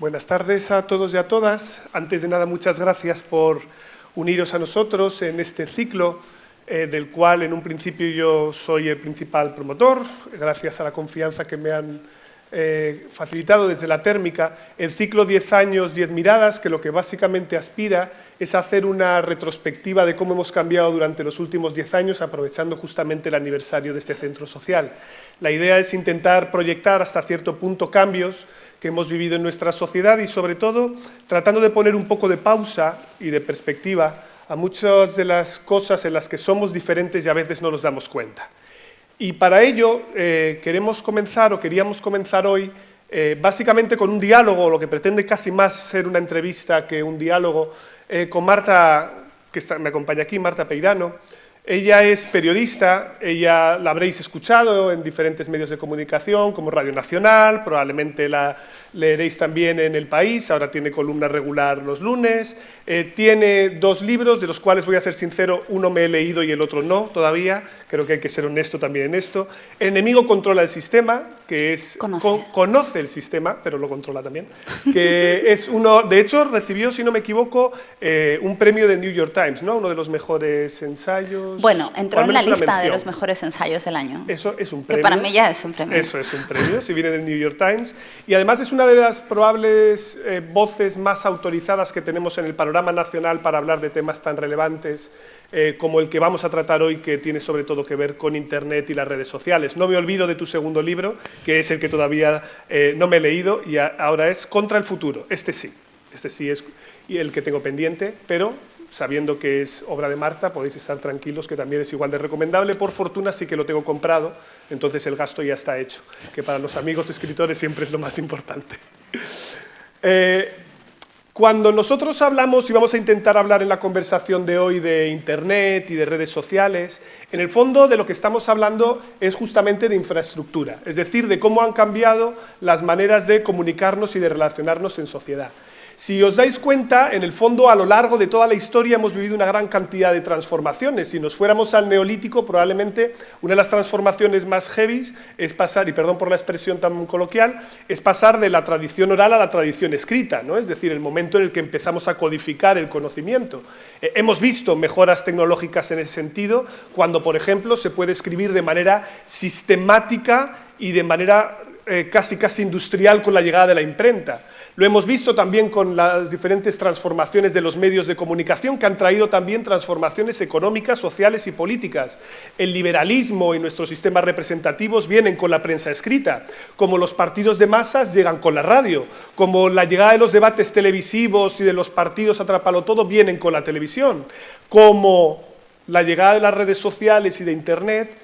Buenas tardes a todos y a todas. Antes de nada, muchas gracias por uniros a nosotros en este ciclo, del cual en un principio yo soy el principal promotor, gracias a la confianza que me han facilitado desde la térmica, el ciclo 10 años, 10 miradas, que lo que básicamente aspira es hacer una retrospectiva de cómo hemos cambiado durante los últimos 10 años, aprovechando justamente el aniversario de este centro social. La idea es intentar proyectar hasta cierto punto cambios que hemos vivido en nuestra sociedad y, sobre todo, tratando de poner un poco de pausa y de perspectiva a muchas de las cosas en las que somos diferentes y a veces no nos damos cuenta. Y para ello queríamos comenzar hoy básicamente con un diálogo, lo que pretende casi más ser una entrevista que un diálogo, con Marta, que me acompaña aquí, Marta Peirano. Ella es periodista, ella la habréis escuchado en diferentes medios de comunicación, como Radio Nacional, probablemente la leeréis también en El País, ahora tiene columna regular los lunes, tiene 2 libros, de los cuales voy a ser sincero, uno me he leído y el otro no todavía, creo que hay que ser honesto también en esto. El enemigo controla el sistema, que es... Conoce el sistema, pero lo controla también, que es uno, de hecho recibió, si no me equivoco, un premio del New York Times, ¿no? Uno de los mejores ensayos. Bueno, entró en la lista de los mejores ensayos del año. Eso es un premio. Que para mí ya es un premio. Eso es un premio, si viene del New York Times. Y además es una de las probables voces más autorizadas que tenemos en el panorama nacional para hablar de temas tan relevantes como el que vamos a tratar hoy, que tiene sobre todo que ver con Internet y las redes sociales. No me olvido de tu segundo libro, que es el que todavía no me he leído, y ahora es Contra el futuro. Este sí es el que tengo pendiente, pero sabiendo que es obra de Marta, podéis estar tranquilos que también es igual de recomendable. Por fortuna sí que lo tengo comprado, entonces el gasto ya está hecho, que para los amigos escritores siempre es lo más importante. Cuando nosotros hablamos, y vamos a intentar hablar en la conversación de hoy de Internet y de redes sociales, en el fondo de lo que estamos hablando es justamente de infraestructura, es decir, de cómo han cambiado las maneras de comunicarnos y de relacionarnos en sociedad. Si os dais cuenta, en el fondo, a lo largo de toda la historia hemos vivido una gran cantidad de transformaciones. Si nos fuéramos al Neolítico, probablemente una de las transformaciones más heavy es pasar, y perdón por la expresión tan coloquial, es pasar de la tradición oral a la tradición escrita, ¿no? Es decir, el momento en el que empezamos a codificar el conocimiento. Hemos visto mejoras tecnológicas en ese sentido, cuando, por ejemplo, se puede escribir de manera sistemática y de manera casi industrial con la llegada de la imprenta. Lo hemos visto también con las diferentes transformaciones de los medios de comunicación, que han traído también transformaciones económicas, sociales y políticas. El liberalismo y nuestros sistemas representativos vienen con la prensa escrita, como los partidos de masas llegan con la radio, como la llegada de los debates televisivos y de los partidos Atrápalo Todo vienen con la televisión, como la llegada de las redes sociales y de Internet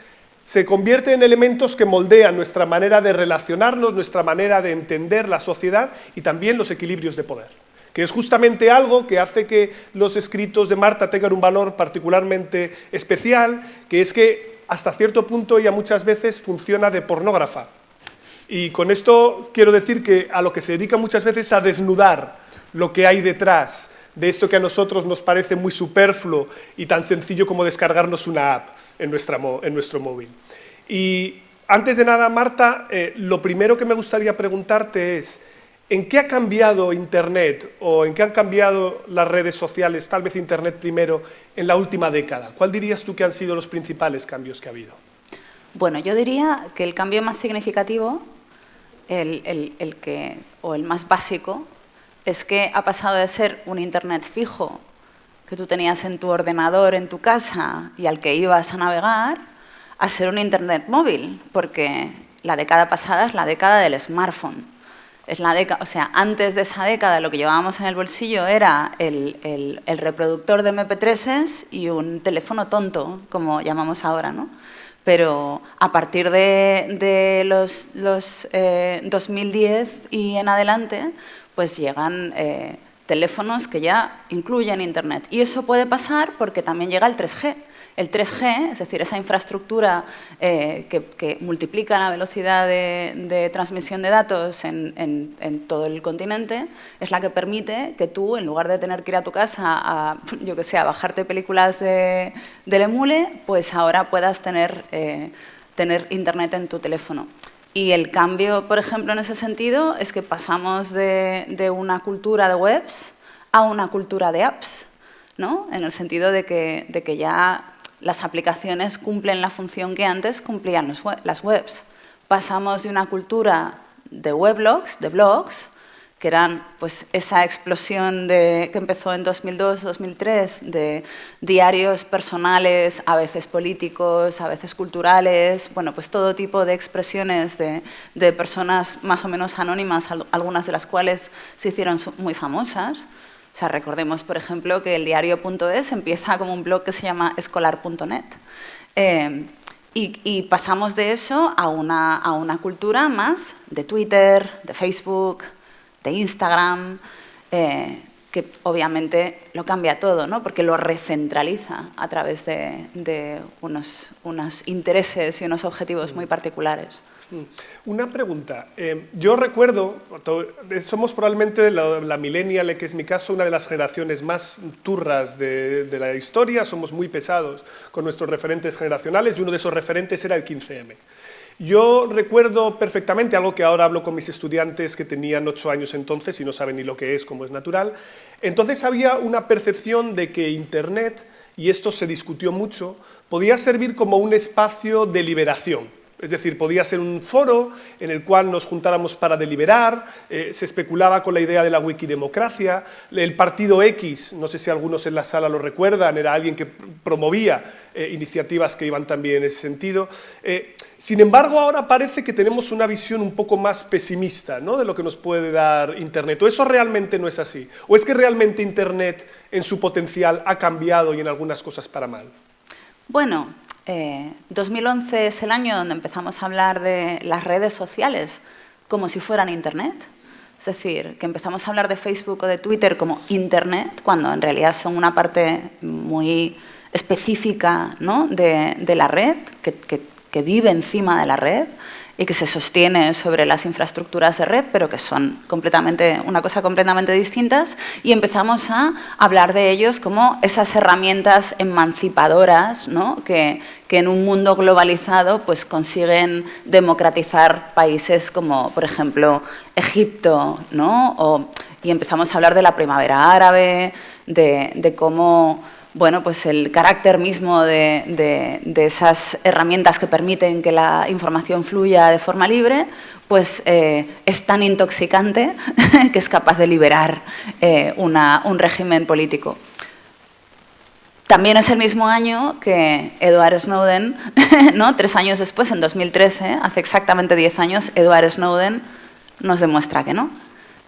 se convierte en elementos que moldean nuestra manera de relacionarnos, nuestra manera de entender la sociedad y también los equilibrios de poder, que es justamente algo que hace que los escritos de Marta tengan un valor particularmente especial, que es que hasta cierto punto ella muchas veces funciona de pornógrafa. Y con esto quiero decir que a lo que se dedica muchas veces es a desnudar lo que hay detrás de esto que a nosotros nos parece muy superfluo y tan sencillo como descargarnos una app en nuestro móvil. Y antes de nada, Marta, lo primero que me gustaría preguntarte es, ¿en qué ha cambiado Internet o en qué han cambiado las redes sociales, tal vez Internet primero, en la última década? ¿Cuál dirías tú que han sido los principales cambios que ha habido? Bueno, yo diría que el cambio más significativo, o el más básico, es que ha pasado de ser un Internet fijo que tú tenías en tu ordenador, en tu casa, y al que ibas a navegar, a ser un Internet móvil, porque la década pasada es la década del smartphone. Es la década, o sea, antes de esa década lo que llevábamos en el bolsillo era el reproductor de MP3s y un teléfono tonto, como llamamos ahora, ¿no? Pero a partir de los 2010 y en adelante, pues llegan teléfonos que ya incluyen Internet. Y eso puede pasar porque también llega el 3G. El 3G, es decir, esa infraestructura que multiplica la velocidad de transmisión de datos en todo el continente, es la que permite que tú, en lugar de tener que ir a tu casa a bajarte películas del Emule, pues ahora puedas tener Internet en tu teléfono. Y el cambio, por ejemplo, en ese sentido, es que pasamos de una cultura de webs a una cultura de apps, ¿no? En el sentido de que ya las aplicaciones cumplen la función que antes cumplían las webs. Pasamos de una cultura de weblogs, de blogs, que eran pues, esa explosión que empezó en 2002-2003 de diarios personales, a veces políticos, a veces culturales, bueno, pues todo tipo de expresiones de personas más o menos anónimas, algunas de las cuales se hicieron muy famosas. O sea, recordemos, por ejemplo, que el diario.es empieza como un blog que se llama escolar.net. Y pasamos de eso a una cultura más de Twitter, de Facebook, de Instagram, que obviamente lo cambia todo, ¿no? Porque lo recentraliza a través de unos intereses y unos objetivos muy particulares. Una pregunta. Yo recuerdo, somos probablemente la millennial, que es mi caso, una de las generaciones más turras de la historia, somos muy pesados con nuestros referentes generacionales y uno de esos referentes era el 15M. Yo recuerdo perfectamente algo que ahora hablo con mis estudiantes que tenían 8 años entonces y no saben ni lo que es, como es natural. Entonces había una percepción de que Internet, y esto se discutió mucho, podía servir como un espacio de liberación. Es decir, podía ser un foro en el cual nos juntáramos para deliberar, se especulaba con la idea de la wikidemocracia, el partido X, no sé si algunos en la sala lo recuerdan, era alguien que promovía iniciativas que iban también en ese sentido. Sin embargo, ahora parece que tenemos una visión un poco más pesimista, ¿no?, de lo que nos puede dar Internet. ¿O eso realmente no es así? ¿O es que realmente Internet en su potencial ha cambiado y en algunas cosas para mal? Bueno, 2011 es el año donde empezamos a hablar de las redes sociales como si fueran Internet. Es decir, que empezamos a hablar de Facebook o de Twitter como Internet, cuando en realidad son una parte muy específica, ¿no?, de la red, que vive encima de la red y que se sostiene sobre las infraestructuras de red, pero que son una cosa completamente distintas, y empezamos a hablar de ellos como esas herramientas emancipadoras, ¿no?, que en un mundo globalizado pues, consiguen democratizar países como, por ejemplo, Egipto, ¿no? Y empezamos a hablar de la primavera árabe, de cómo... Bueno, pues el carácter mismo de esas herramientas que permiten que la información fluya de forma libre, pues es tan intoxicante que es capaz de liberar un régimen político. También es el mismo año que Edward Snowden, ¿no?, 3 años después, en 2013, hace exactamente 10 años, Edward Snowden nos demuestra que no,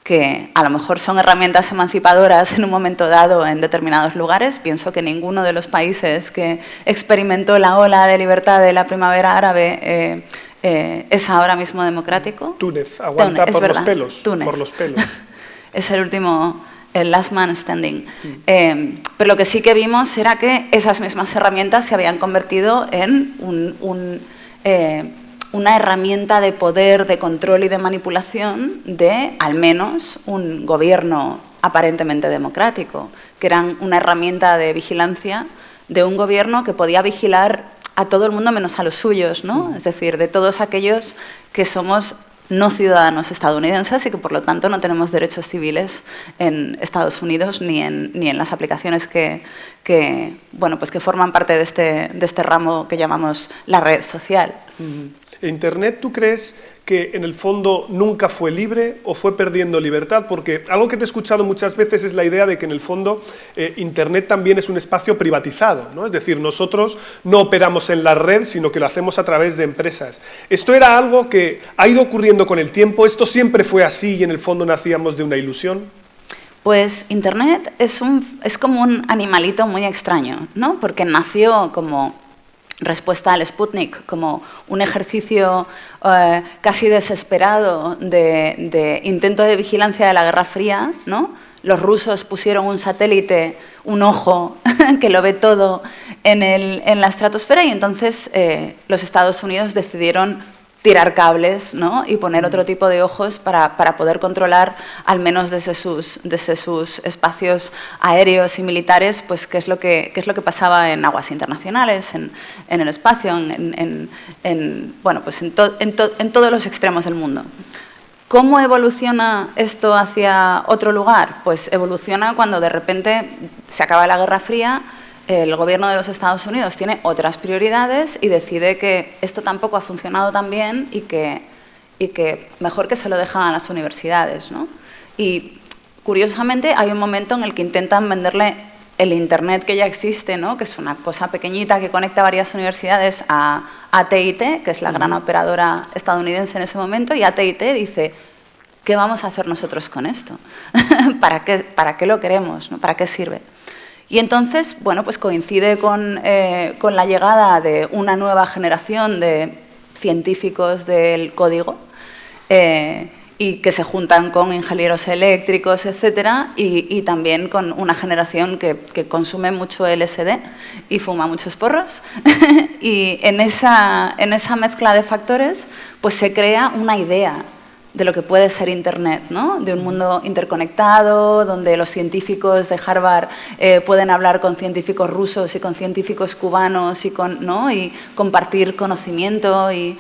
que a lo mejor son herramientas emancipadoras en un momento dado en determinados lugares. Pienso que ninguno de los países que experimentó la ola de libertad de la primavera árabe es ahora mismo democrático. Túnez, aguanta por los pelos. Túnez. Por los pelos. Es el último, el last man standing. Pero lo que sí que vimos era que esas mismas herramientas se habían convertido en una herramienta de poder, de control y de manipulación de, al menos, un gobierno aparentemente democrático, que eran una herramienta de vigilancia de un gobierno que podía vigilar a todo el mundo menos a los suyos, ¿no? Es decir, de todos aquellos que somos no ciudadanos estadounidenses y que, por lo tanto, no tenemos derechos civiles en Estados Unidos ni en las aplicaciones que forman parte de este ramo que llamamos la red social. ¿Internet tú crees que en el fondo nunca fue libre o fue perdiendo libertad? Porque algo que te he escuchado muchas veces es la idea de que en el fondo Internet también es un espacio privatizado, ¿no? Es decir, nosotros no operamos en la red, sino que lo hacemos a través de empresas. ¿Esto era algo que ha ido ocurriendo con el tiempo? ¿Esto siempre fue así y en el fondo nacíamos de una ilusión? Pues Internet es como un animalito muy extraño, ¿no? Porque nació como respuesta al Sputnik, como un ejercicio casi desesperado de intento de vigilancia de la Guerra Fría, ¿no? Los rusos pusieron un satélite, un ojo, que lo ve todo en la estratosfera, y entonces los Estados Unidos decidieron tirar cables, ¿no? Y poner otro tipo de ojos para poder controlar, al menos desde sus espacios aéreos y militares, pues qué es lo que pasaba en aguas internacionales, en el espacio, bueno, pues en todos los extremos del mundo. ¿Cómo evoluciona esto hacia otro lugar? Pues evoluciona cuando de repente se acaba la Guerra Fría, el gobierno de los Estados Unidos tiene otras prioridades y decide que esto tampoco ha funcionado tan bien y que mejor que se lo dejan a las universidades, ¿no? Y curiosamente hay un momento en el que intentan venderle el Internet que ya existe, ¿no? Que es una cosa pequeñita que conecta varias universidades a AT&T, que es la gran operadora estadounidense en ese momento, y AT&T dice, ¿qué vamos a hacer nosotros con esto? ¿Para qué lo queremos, ¿no? ¿Para qué sirve? Y entonces, bueno, pues coincide con la llegada de una nueva generación de científicos del código y que se juntan con ingenieros eléctricos, etcétera, y también con una generación que consume mucho LSD y fuma muchos porros. Y en esa mezcla de factores, pues se crea una idea de lo que puede ser Internet, ¿no? De un mundo interconectado, donde los científicos de Harvard pueden hablar con científicos rusos y con científicos cubanos y compartir conocimiento, y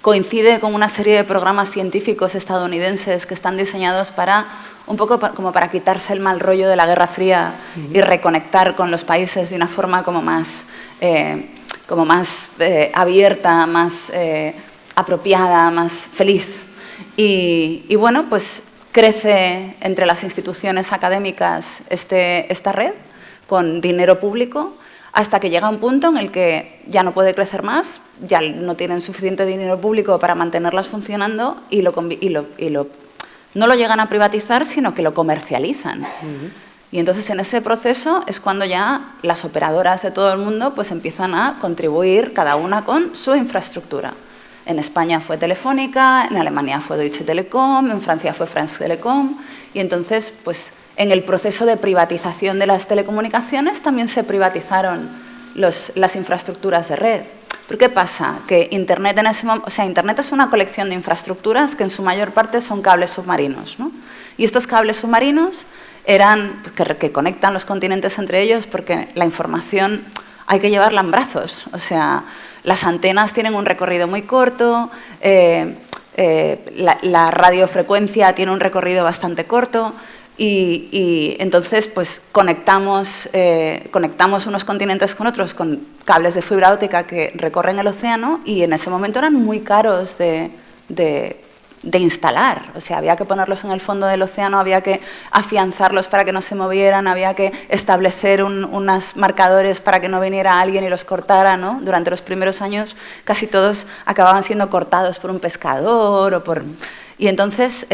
coincide con una serie de programas científicos estadounidenses que están diseñados para un poco como para quitarse el mal rollo de la Guerra Fría y reconectar con los países de una forma como más abierta, más apropiada, más feliz. Y bueno, pues crece entre las instituciones académicas esta red con dinero público hasta que llega un punto en el que ya no puede crecer más, ya no tienen suficiente dinero público para mantenerlas funcionando y no lo llegan a privatizar, sino que lo comercializan. Y entonces en ese proceso es cuando ya las operadoras de todo el mundo pues empiezan a contribuir cada una con su infraestructura. En España fue Telefónica, en Alemania fue Deutsche Telekom, en Francia fue France Telecom, y entonces, pues, en el proceso de privatización de las telecomunicaciones también se privatizaron las infraestructuras de red. ¿Pero qué pasa? Que Internet Internet es una colección de infraestructuras que en su mayor parte son cables submarinos, ¿no? Y estos cables submarinos eran que conectan los continentes entre ellos porque la información hay que llevarla en brazos, o sea, las antenas tienen un recorrido muy corto, la radiofrecuencia tiene un recorrido bastante corto y entonces pues conectamos unos continentes con otros con cables de fibra óptica que recorren el océano y en ese momento eran muy caros de instalar, o sea, había que ponerlos en el fondo del océano, había que afianzarlos para que no se movieran, había que establecer unos marcadores para que no viniera alguien y los cortara, ¿no? Durante los primeros años casi todos acababan siendo cortados por un pescador y entonces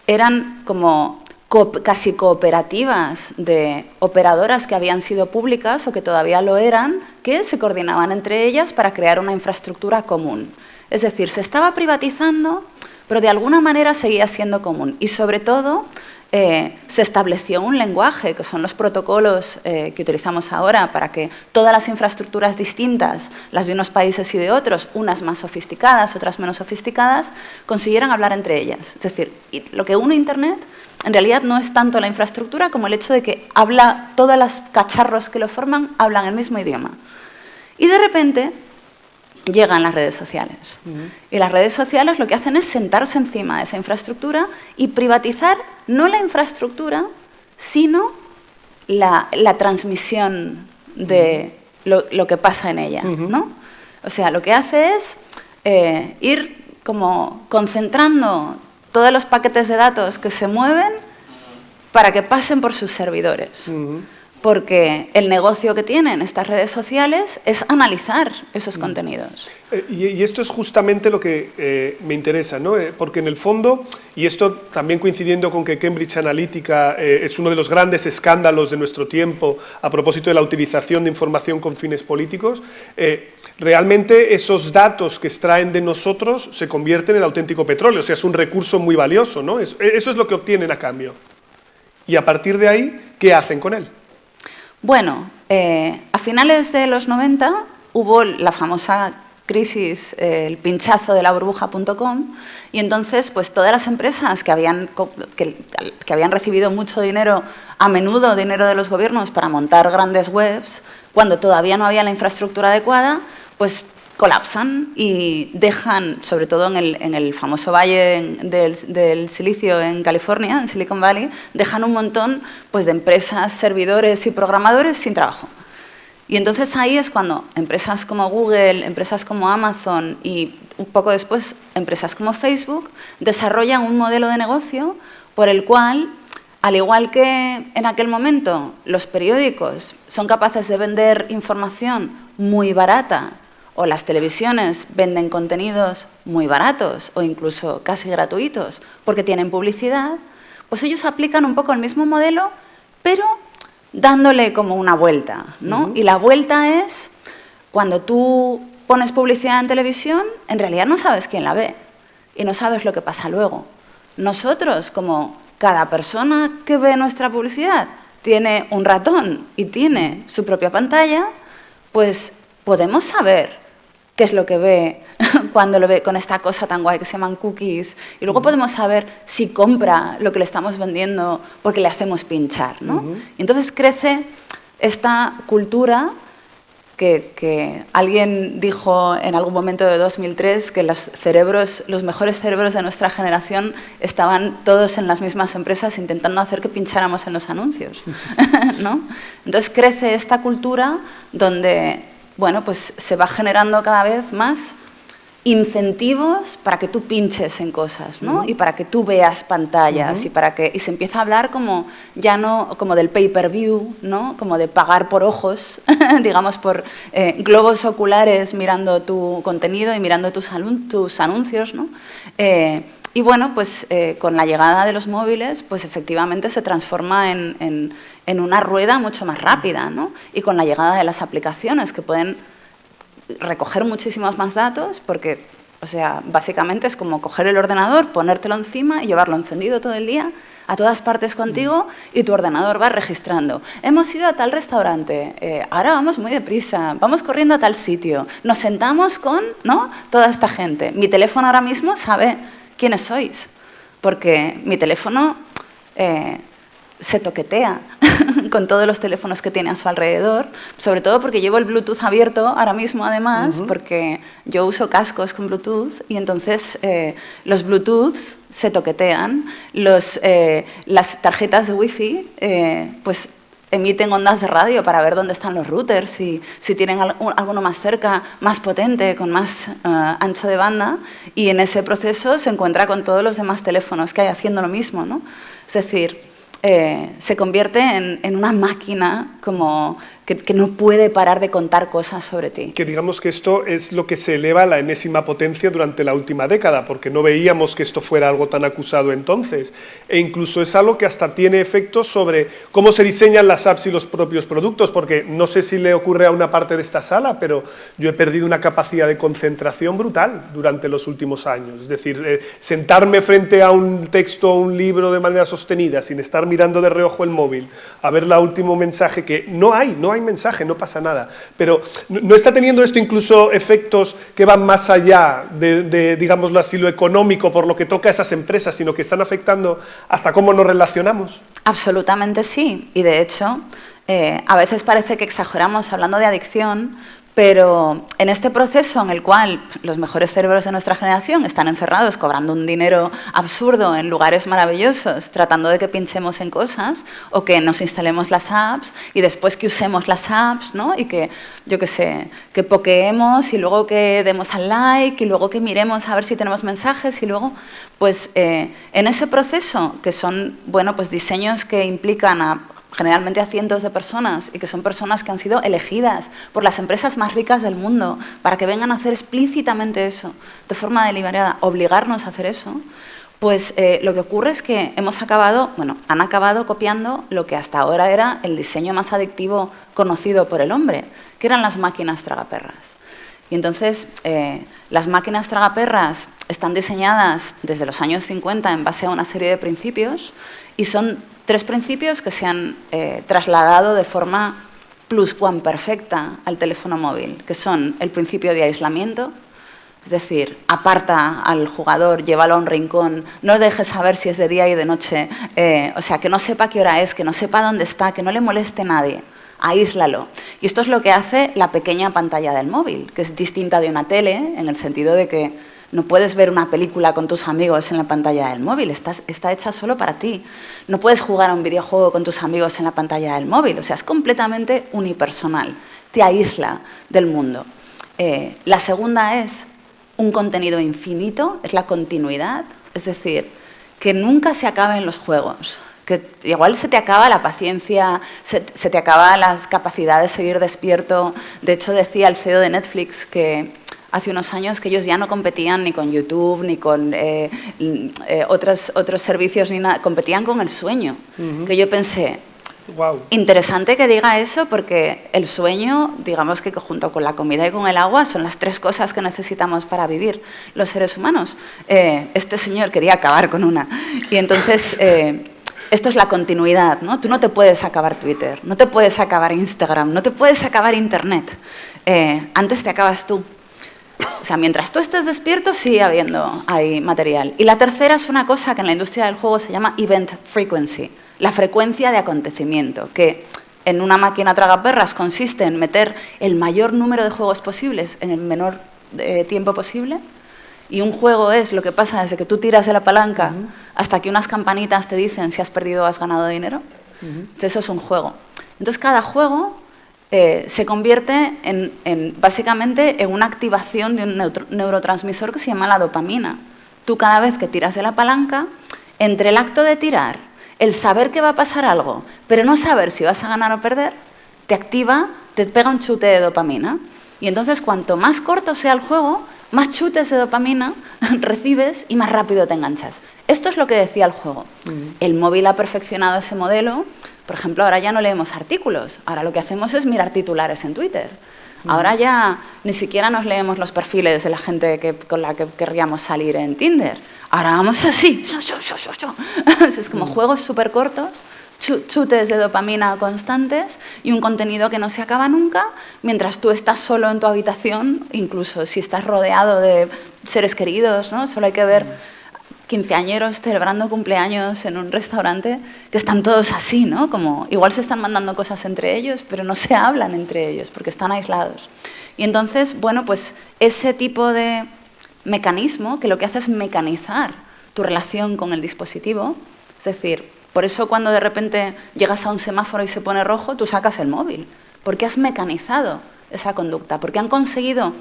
eran como casi cooperativas de operadoras que habían sido públicas o que todavía lo eran, que se coordinaban entre ellas para crear una infraestructura común. Es decir, se estaba privatizando, pero de alguna manera seguía siendo común. Y sobre todo, se estableció un lenguaje, que son los protocolos que utilizamos ahora, para que todas las infraestructuras distintas, las de unos países y de otros, unas más sofisticadas, otras menos sofisticadas, consiguieran hablar entre ellas. Es decir, lo que une Internet en realidad no es tanto la infraestructura como el hecho de que todos los cacharros que lo forman hablan el mismo idioma. Y de repente llegan las redes sociales. Y las redes sociales lo que hacen es sentarse encima de esa infraestructura y privatizar no la infraestructura, sino la transmisión de lo que pasa en ella, ¿no? O sea, lo que hace es ir como concentrando todos los paquetes de datos que se mueven para que pasen por sus servidores. Porque el negocio que tienen estas redes sociales es analizar esos contenidos. Y esto es justamente lo que me interesa, ¿no? Porque en el fondo, y esto también coincidiendo con que Cambridge Analytica es uno de los grandes escándalos de nuestro tiempo a propósito de la utilización de información con fines políticos, realmente esos datos que extraen de nosotros se convierten en auténtico petróleo, o sea, es un recurso muy valioso, ¿no? Eso es lo que obtienen a cambio. Y a partir de ahí, ¿qué hacen con él? Bueno, a finales de los 90 hubo la famosa crisis, el pinchazo de la burbuja.com, y entonces pues todas las empresas que habían recibido mucho dinero, a menudo dinero de los gobiernos para montar grandes webs, cuando todavía no había la infraestructura adecuada, pues colapsan y dejan, sobre todo en el famoso valle del silicio en California, en Silicon Valley, dejan un montón pues, de empresas, servidores y programadores sin trabajo. Y entonces ahí es cuando empresas como Google, empresas como Amazon y un poco después empresas como Facebook desarrollan un modelo de negocio por el cual, al igual que en aquel momento los periódicos son capaces de vender información muy barata, o las televisiones venden contenidos muy baratos o incluso casi gratuitos porque tienen publicidad, pues ellos aplican un poco el mismo modelo, pero dándole como una vuelta, ¿no? Y la vuelta es, cuando tú pones publicidad en televisión, en realidad no sabes quién la ve y no sabes lo que pasa luego. Nosotros, como cada persona que ve nuestra publicidad tiene un ratón y tiene su propia pantalla, pues podemos saber qué es lo que ve cuando lo ve con esta cosa tan guay que se llaman cookies. Y luego podemos saber si compra lo que le estamos vendiendo porque le hacemos pinchar, ¿no? Y entonces crece esta cultura que alguien dijo en algún momento de 2003 que los mejores cerebros de nuestra generación estaban todos en las mismas empresas intentando hacer que pincháramos en los anuncios, ¿no? Entonces crece esta cultura donde, bueno, pues se va generando cada vez más incentivos para que tú pinches en cosas, ¿no? Y para que tú veas pantallas y se empieza a hablar como ya no como del pay-per-view, ¿no? Como de pagar por ojos, digamos por globos oculares mirando tu contenido y mirando tus anuncios, ¿no? Y bueno, pues con la llegada de los móviles, pues efectivamente se transforma en una rueda mucho más rápida, ¿no? Y con la llegada de las aplicaciones que pueden recoger muchísimos más datos, porque, o sea, básicamente es como coger el ordenador, ponértelo encima y llevarlo encendido todo el día a todas partes contigo y tu ordenador va registrando. Hemos ido a tal restaurante, ahora vamos muy deprisa, vamos corriendo a tal sitio, nos sentamos con, ¿no?, toda esta gente. Mi teléfono ahora mismo sabe quiénes sois, porque mi teléfono se toquetea con todos los teléfonos que tiene a su alrededor, sobre todo porque llevo el Bluetooth abierto ahora mismo, además, porque yo uso cascos con Bluetooth y entonces los Bluetooth se toquetean, las tarjetas de Wi-Fi pues emiten ondas de radio para ver dónde están los routers, si tienen alguno más cerca, más potente, con más ancho de banda, y en ese proceso se encuentra con todos los demás teléfonos que hay haciendo lo mismo, ¿no? Es decir, se convierte en una máquina como que no puede parar de contar cosas sobre ti. Que digamos que esto es lo que se eleva a la enésima potencia durante la última década, porque no veíamos que esto fuera algo tan acusado entonces. E incluso es algo que hasta tiene efectos sobre cómo se diseñan las apps y los propios productos, porque no sé si le ocurre a una parte de esta sala, pero yo he perdido una capacidad de concentración brutal durante los últimos años. Es decir, sentarme frente a un texto o un libro de manera sostenida, sin estar mirando de reojo el móvil, a ver el último mensaje, que no hay mensaje, no pasa nada. Pero ¿no está teniendo esto incluso efectos que van más allá de, digámoslo así, lo económico por lo que toca a esas empresas, sino que están afectando hasta cómo nos relacionamos? Absolutamente sí. Y de hecho, a veces parece que exageramos hablando de adicción, pero en este proceso en el cual los mejores cerebros de nuestra generación están encerrados cobrando un dinero absurdo en lugares maravillosos, tratando de que pinchemos en cosas o que nos instalemos las apps y después que usemos las apps, ¿no? Y que, yo qué sé, que pokeemos y luego que demos al like y luego que miremos a ver si tenemos mensajes y luego, pues en ese proceso, que son, bueno, pues diseños que implican generalmente a cientos de personas y que son personas que han sido elegidas por las empresas más ricas del mundo para que vengan a hacer explícitamente eso, de forma deliberada, obligarnos a hacer eso, pues lo que ocurre es que han acabado copiando lo que hasta ahora era el diseño más adictivo conocido por el hombre, que eran las máquinas tragaperras. Y entonces las máquinas tragaperras están diseñadas desde los años 50 en base a una serie de principios y son 3 principios que se han trasladado de forma pluscuamperfecta al teléfono móvil, que son el principio de aislamiento, es decir, aparta al jugador, llévalo a un rincón, no dejes saber si es de día y de noche, o sea, que no sepa qué hora es, que no sepa dónde está, que no le moleste nadie. Aíslalo. Y esto es lo que hace la pequeña pantalla del móvil, que es distinta de una tele, en el sentido de que no puedes ver una película con tus amigos en la pantalla del móvil, está hecha solo para ti. No puedes jugar a un videojuego con tus amigos en la pantalla del móvil, o sea, es completamente unipersonal, te aísla del mundo. La segunda es un contenido infinito, es la continuidad, es decir, que nunca se acaben los juegos. Que igual se te acaba la paciencia, se te acaban las capacidades de seguir despierto. De hecho, decía el CEO de Netflix que hace unos años que ellos ya no competían ni con YouTube, ni con otros servicios, ni nada, competían con el sueño. Que yo pensé, wow, interesante que diga eso, porque el sueño, digamos que junto con la comida y con el agua, son las 3 cosas que necesitamos para vivir los seres humanos. Este señor quería acabar con una. Y entonces... esto es la continuidad, ¿no? Tú no te puedes acabar Twitter, no te puedes acabar Instagram, no te puedes acabar Internet. Antes te acabas tú. O sea, mientras tú estés despierto, sigue habiendo ahí material. Y la tercera es una cosa que en la industria del juego se llama event frequency, la frecuencia de acontecimiento, que en una máquina tragaperras consiste en meter el mayor número de juegos posibles en el menor tiempo posible. Y un juego es lo que pasa desde que tú tiras de la palanca hasta que unas campanitas te dicen si has perdido o has ganado dinero. Entonces eso es un juego. Entonces cada juego se convierte básicamente en una activación de un neurotransmisor que se llama la dopamina. Tú cada vez que tiras de la palanca, entre el acto de tirar, el saber que va a pasar algo, pero no saber si vas a ganar o perder, te activa, te pega un chute de dopamina. Y entonces cuanto más corto sea el juego, más chutes de dopamina recibes y más rápido te enganchas. Esto es lo que decía el juego. El móvil ha perfeccionado ese modelo. Por ejemplo, ahora ya no leemos artículos. Ahora lo que hacemos es mirar titulares en Twitter. Ahora ya ni siquiera nos leemos los perfiles de la gente con la que querríamos salir en Tinder. Ahora vamos así. Es como juegos súper cortos, chutes de dopamina constantes y un contenido que no se acaba nunca, mientras tú estás solo en tu habitación, incluso si estás rodeado de seres queridos, ¿no? Solo hay que ver quinceañeros celebrando cumpleaños en un restaurante que están todos así, ¿no? Como igual se están mandando cosas entre ellos, pero no se hablan entre ellos porque están aislados. Y entonces, bueno, pues ese tipo de mecanismo que lo que hace es mecanizar tu relación con el dispositivo, es decir, por eso cuando de repente llegas a un semáforo y se pone rojo, tú sacas el móvil, porque has mecanizado esa conducta, porque han conseguido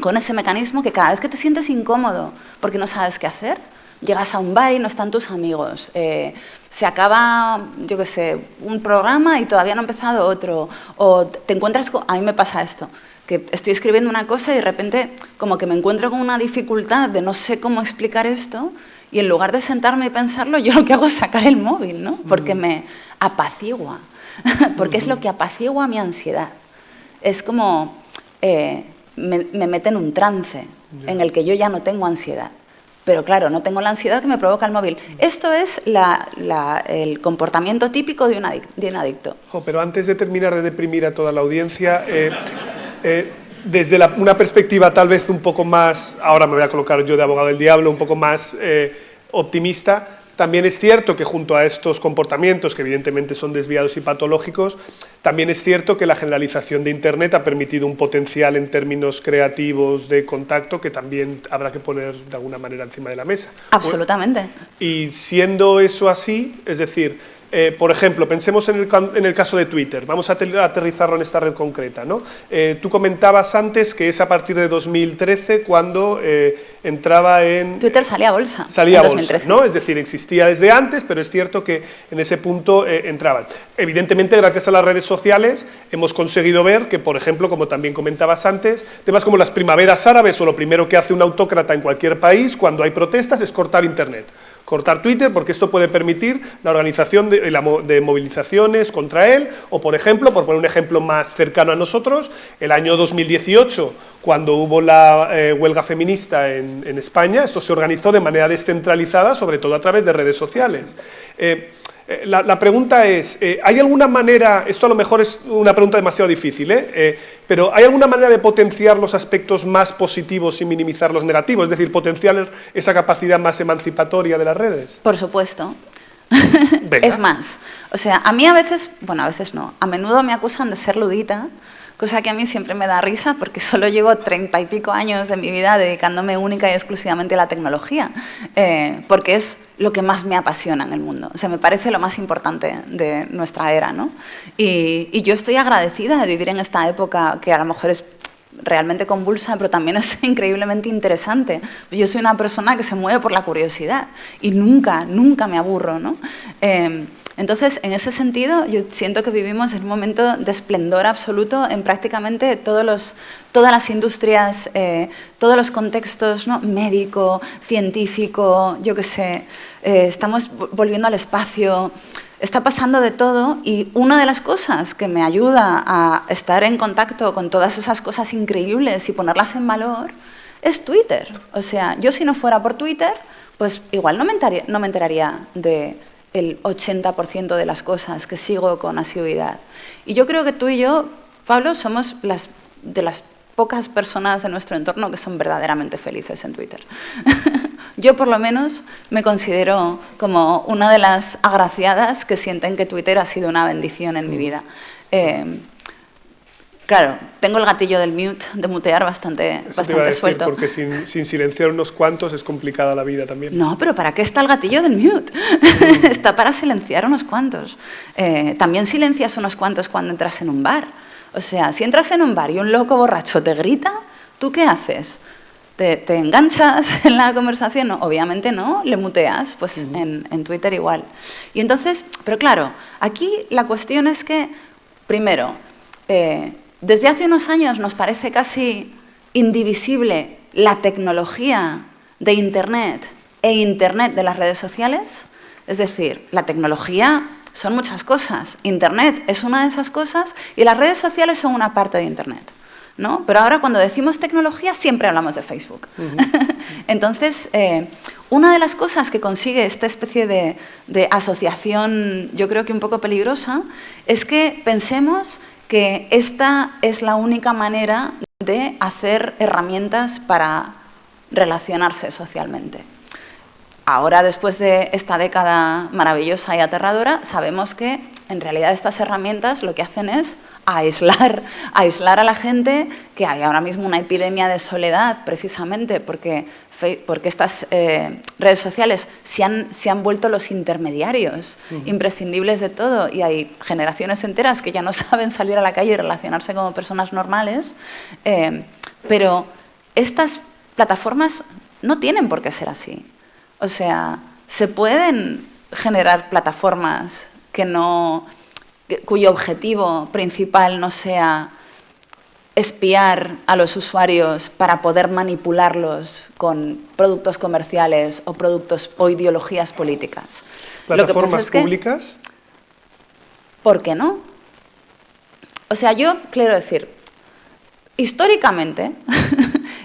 con ese mecanismo que cada vez que te sientes incómodo porque no sabes qué hacer, llegas a un bar y no están tus amigos, se acaba, yo qué sé, un programa y todavía no ha empezado otro, o te encuentras con... A mí me pasa esto, que estoy escribiendo una cosa y de repente como que me encuentro con una dificultad de no sé cómo explicar esto, y en lugar de sentarme y pensarlo, yo lo que hago es sacar el móvil, ¿no? Porque me apacigua, porque es lo que apacigua mi ansiedad. Es como me mete en un trance en el que yo ya no tengo ansiedad. Pero claro, no tengo la ansiedad que me provoca el móvil. Esto es el comportamiento típico de un adicto. Pero antes de terminar de deprimir a toda la audiencia, desde una perspectiva tal vez un poco más, ahora me voy a colocar yo de abogado del diablo, un poco más optimista, también es cierto que junto a estos comportamientos, que evidentemente son desviados y patológicos, también es cierto que la generalización de Internet ha permitido un potencial en términos creativos de contacto que también habrá que poner de alguna manera encima de la mesa. Absolutamente. Y siendo eso así, es decir, por ejemplo, pensemos en el caso de Twitter, vamos a aterrizarlo en esta red concreta, ¿no? Tú comentabas antes que es a partir de 2013 cuando entraba en... Twitter salía a bolsa. Salía a bolsa, ¿no? Es decir, existía desde antes, pero es cierto que en ese punto entraban. Evidentemente, gracias a las redes sociales, hemos conseguido ver que, por ejemplo, como también comentabas antes, temas como las primaveras árabes o lo primero que hace un autócrata en cualquier país cuando hay protestas es cortar Internet. Cortar Twitter, porque esto puede permitir la organización de movilizaciones contra él, o por ejemplo, por poner un ejemplo más cercano a nosotros, el año 2018, cuando hubo la huelga feminista en España, esto se organizó de manera descentralizada, sobre todo a través de redes sociales. La pregunta es, ¿hay alguna manera, esto a lo mejor es una pregunta demasiado difícil, pero ¿hay alguna manera de potenciar los aspectos más positivos y minimizar los negativos? Es decir, potenciar esa capacidad más emancipatoria de las redes. Por supuesto. Venga. Es más, o sea, a mí a veces, bueno, a veces no, a menudo me acusan de ser ludita, cosa que a mí siempre me da risa porque solo llevo 30 y pico años de mi vida dedicándome única y exclusivamente a la tecnología, porque es lo que más me apasiona en el mundo. O sea, me parece lo más importante de nuestra era, ¿no? Y yo estoy agradecida de vivir en esta época que a lo mejor es realmente convulsa, pero también es increíblemente interesante. Yo soy una persona que se mueve por la curiosidad y nunca me aburro, ¿no? Entonces, en ese sentido, yo siento que vivimos en un momento de esplendor absoluto en prácticamente todas las industrias, todos los contextos, ¿no? Médico, científico, yo qué sé, estamos volviendo al espacio. Está pasando de todo y una de las cosas que me ayuda a estar en contacto con todas esas cosas increíbles y ponerlas en valor es Twitter. O sea, yo si no fuera por Twitter, pues igual no me enteraría del 80% de las cosas que sigo con asiduidad. Y yo creo que tú y yo, Pablo, somos de las pocas personas de nuestro entorno que son verdaderamente felices en Twitter. Yo, por lo menos, me considero como una de las agraciadas que sienten que Twitter ha sido una bendición en mi vida. Claro, tengo el gatillo del mute, de mutear bastante te iba a decir, suelto. Porque sin silenciar unos cuantos es complicada la vida también. No, pero ¿para qué está el gatillo del mute? Está para silenciar unos cuantos. También silencias unos cuantos cuando entras en un bar. O sea, si entras en un bar y un loco borracho te grita, ¿tú qué haces? ¿Te enganchas en la conversación? No, obviamente no, le muteas, pues en Twitter igual. Y entonces, pero claro, aquí la cuestión es que, primero, desde hace unos años nos parece casi indivisible la tecnología de Internet e Internet de las redes sociales. Es decir, la tecnología son muchas cosas. Internet es una de esas cosas y las redes sociales son una parte de Internet, ¿no? Pero ahora cuando decimos tecnología siempre hablamos de Facebook. Entonces, una de las cosas que consigue esta especie de asociación, yo creo que un poco peligrosa, es que pensemos que esta es la única manera de hacer herramientas para relacionarse socialmente. Ahora, después de esta década maravillosa y aterradora, sabemos que en realidad estas herramientas lo que hacen es aislar a la gente, que hay ahora mismo una epidemia de soledad, precisamente porque estas redes sociales se han vuelto los intermediarios imprescindibles de todo y hay generaciones enteras que ya no saben salir a la calle y relacionarse como personas normales, pero estas plataformas no tienen por qué ser así. O sea, se pueden generar plataformas cuyo objetivo principal no sea espiar a los usuarios para poder manipularlos con productos comerciales o productos o ideologías políticas. ¿Plataformas públicas? ¿Por qué no? O sea, yo quiero decir, históricamente,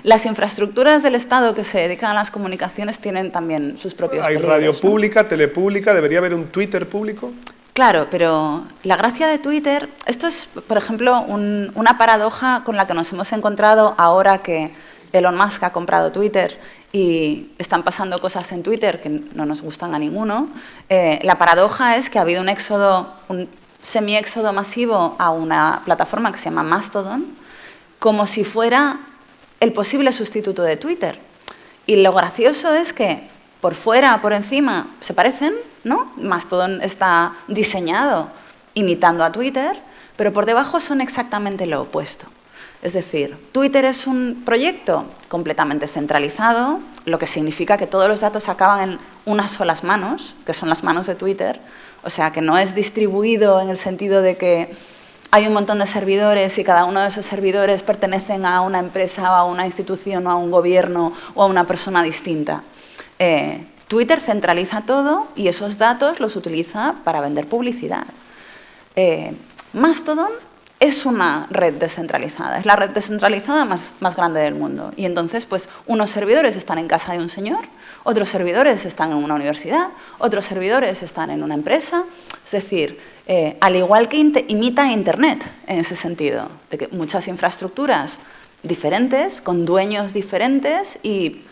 las infraestructuras del Estado que se dedican a las comunicaciones tienen también sus propios peligros. Hay radio pública, telepública, ¿debería haber un Twitter público? Claro, pero la gracia de Twitter, esto es, por ejemplo, una paradoja con la que nos hemos encontrado ahora que Elon Musk ha comprado Twitter y están pasando cosas en Twitter que no nos gustan a ninguno. La paradoja es que ha habido un semi-éxodo masivo a una plataforma que se llama Mastodon, como si fuera el posible sustituto de Twitter. Y lo gracioso es que por fuera, por encima, se parecen, ¿no? Mastodon está diseñado imitando a Twitter, pero por debajo son exactamente lo opuesto. Es decir, Twitter es un proyecto completamente centralizado, lo que significa que todos los datos acaban en unas solas manos, que son las manos de Twitter, o sea, que no es distribuido en el sentido de que hay un montón de servidores y cada uno de esos servidores pertenecen a una empresa o a una institución o a un gobierno o a una persona distinta. Twitter centraliza todo y esos datos los utiliza para vender publicidad. Mastodon es una red descentralizada, es la red descentralizada más grande del mundo. Y entonces, pues, unos servidores están en casa de un señor, otros servidores están en una universidad, otros servidores están en una empresa. Es decir, al igual que imita Internet en ese sentido, de que muchas infraestructuras diferentes, con dueños diferentes y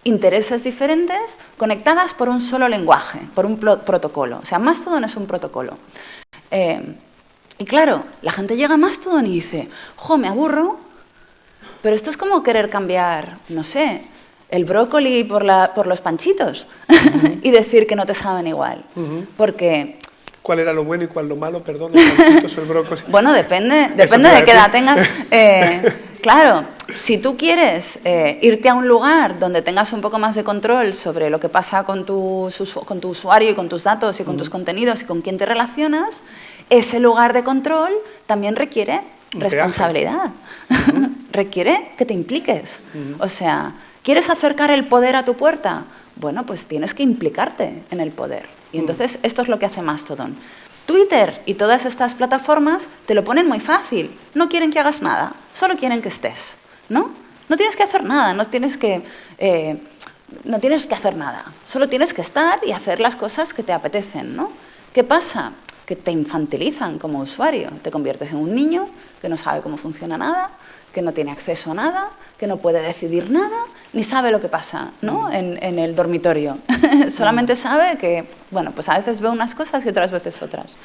intereses diferentes, conectadas por un solo lenguaje, por un protocolo. O sea, Mastodon es un protocolo. Y claro, la gente llega a Mastodon y dice, ¡jo, me aburro! Pero esto es como querer cambiar, no sé, el brócoli por los panchitos y decir que no te saben igual. Porque... ¿Cuál era lo bueno y cuál lo malo? Perdón, los panchitos o el brócoli. Bueno, depende de qué edad tengas. Claro, si tú quieres irte a un lugar donde tengas un poco más de control sobre lo que pasa con tu usuario y con tus datos y con tus contenidos y con quién te relacionas, ese lugar de control también requiere responsabilidad, requiere que te impliques. O sea, ¿quieres acercar el poder a tu puerta? Bueno, pues tienes que implicarte en el poder. Y entonces esto es lo que hace Mastodon. Twitter y todas estas plataformas te lo ponen muy fácil. No quieren que hagas nada, solo quieren que estés, ¿no? No tienes que hacer nada, no tienes que hacer nada. Solo tienes que estar y hacer las cosas que te apetecen, ¿no? ¿Qué pasa? Que te infantilizan como usuario. Te conviertes en un niño que no sabe cómo funciona nada, que no tiene acceso a nada, que no puede decidir nada, ni sabe lo que pasa, ¿no? en el dormitorio. Solamente sabe que, bueno, pues a veces ve unas cosas y otras veces otras.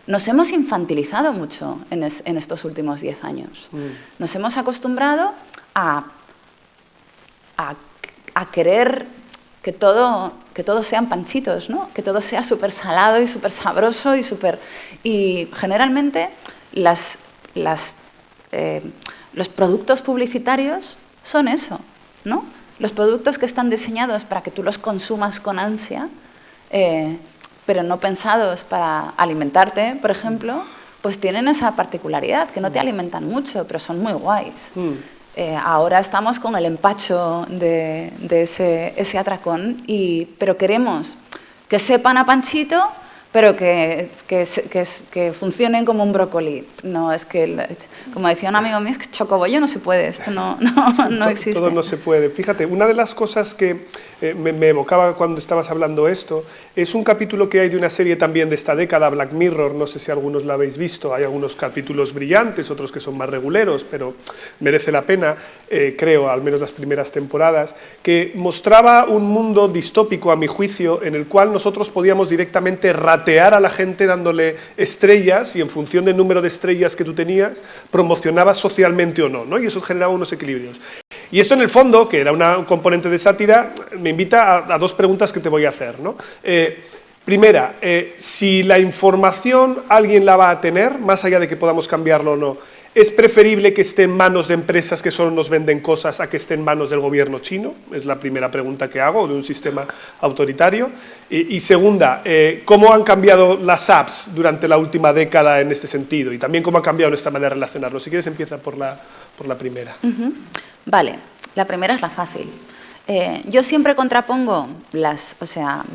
Nos hemos infantilizado mucho en estos últimos 10 años. Nos hemos acostumbrado a querer que todo sean panchitos, ¿no? Que todo sea súper salado y súper sabroso y generalmente los productos publicitarios son eso, ¿no? Los productos que están diseñados para que tú los consumas con ansia, pero no pensados para alimentarte, por ejemplo, pues tienen esa particularidad, que no te alimentan mucho, pero son muy guays. Ahora estamos con el empacho de ese atracón, pero queremos que sepan a panchito, pero que funcionen como un brócoli. No, es que, como decía un amigo mío, es que chocobollo no se puede, esto no existe. Todo no se puede. Fíjate, una de las cosas que me evocaba cuando estabas hablando esto, es un capítulo que hay de una serie también de esta década, Black Mirror, no sé si algunos la habéis visto, hay algunos capítulos brillantes, otros que son más reguleros, pero merece la pena, creo, al menos las primeras temporadas, que mostraba un mundo distópico, a mi juicio, en el cual nosotros podíamos directamente ratear a la gente dándole estrellas y en función del número de estrellas que tú tenías, promocionabas socialmente o no, ¿no? Y eso generaba unos equilibrios. Y esto en el fondo, que era un componente de sátira, me invita a dos preguntas que te voy a hacer, ¿no? Primera, si la información alguien la va a tener, más allá de que podamos cambiarlo o no, ¿es preferible que esté en manos de empresas que solo nos venden cosas a que esté en manos del gobierno chino? Es la primera pregunta que hago, de un sistema autoritario. Y segunda, ¿cómo han cambiado las apps durante la última década en este sentido? Y también cómo ha cambiado nuestra manera de relacionarlo. Si quieres, empieza por la primera. Vale, la primera es la fácil. Yo siempre contrapongo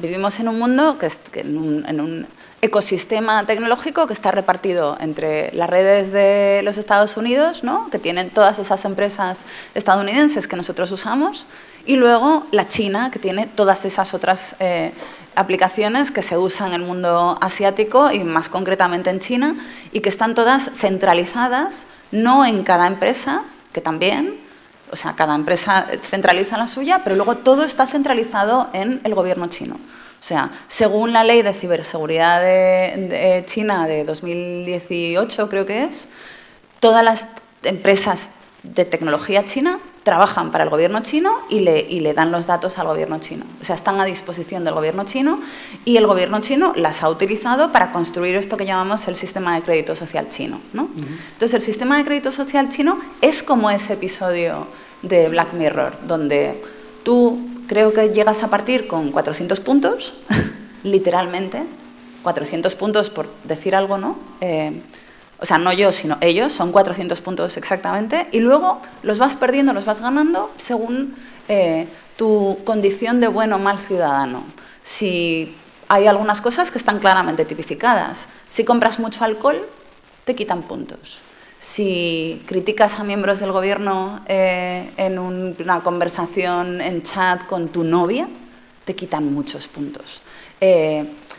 vivimos en un mundo en un ecosistema tecnológico que está repartido entre las redes de los Estados Unidos, ¿no? Que tienen todas esas empresas estadounidenses que nosotros usamos, y luego la China, que tiene todas esas otras aplicaciones que se usan en el mundo asiático y más concretamente en China, y que están todas centralizadas, no en cada empresa, que también, o sea, cada empresa centraliza la suya, pero luego todo está centralizado en el gobierno chino. O sea, según la ley de ciberseguridad de China de 2018, creo que es, todas las empresas de tecnología china trabajan para el gobierno chino y le dan los datos al gobierno chino. O sea, están a disposición del gobierno chino y el gobierno chino las ha utilizado para construir esto que llamamos el sistema de crédito social chino, ¿no? Entonces, el sistema de crédito social chino es como ese episodio de Black Mirror, donde tú creo que llegas a partir con 400 puntos, literalmente, 400 puntos por decir algo, ¿no? O sea, no yo, sino ellos, son 400 puntos exactamente, y luego los vas perdiendo, los vas ganando según tu condición de bueno o mal ciudadano. Si hay algunas cosas que están claramente tipificadas. Si compras mucho alcohol, te quitan puntos. Si criticas a miembros del gobierno en una conversación en chat con tu novia, te quitan muchos puntos.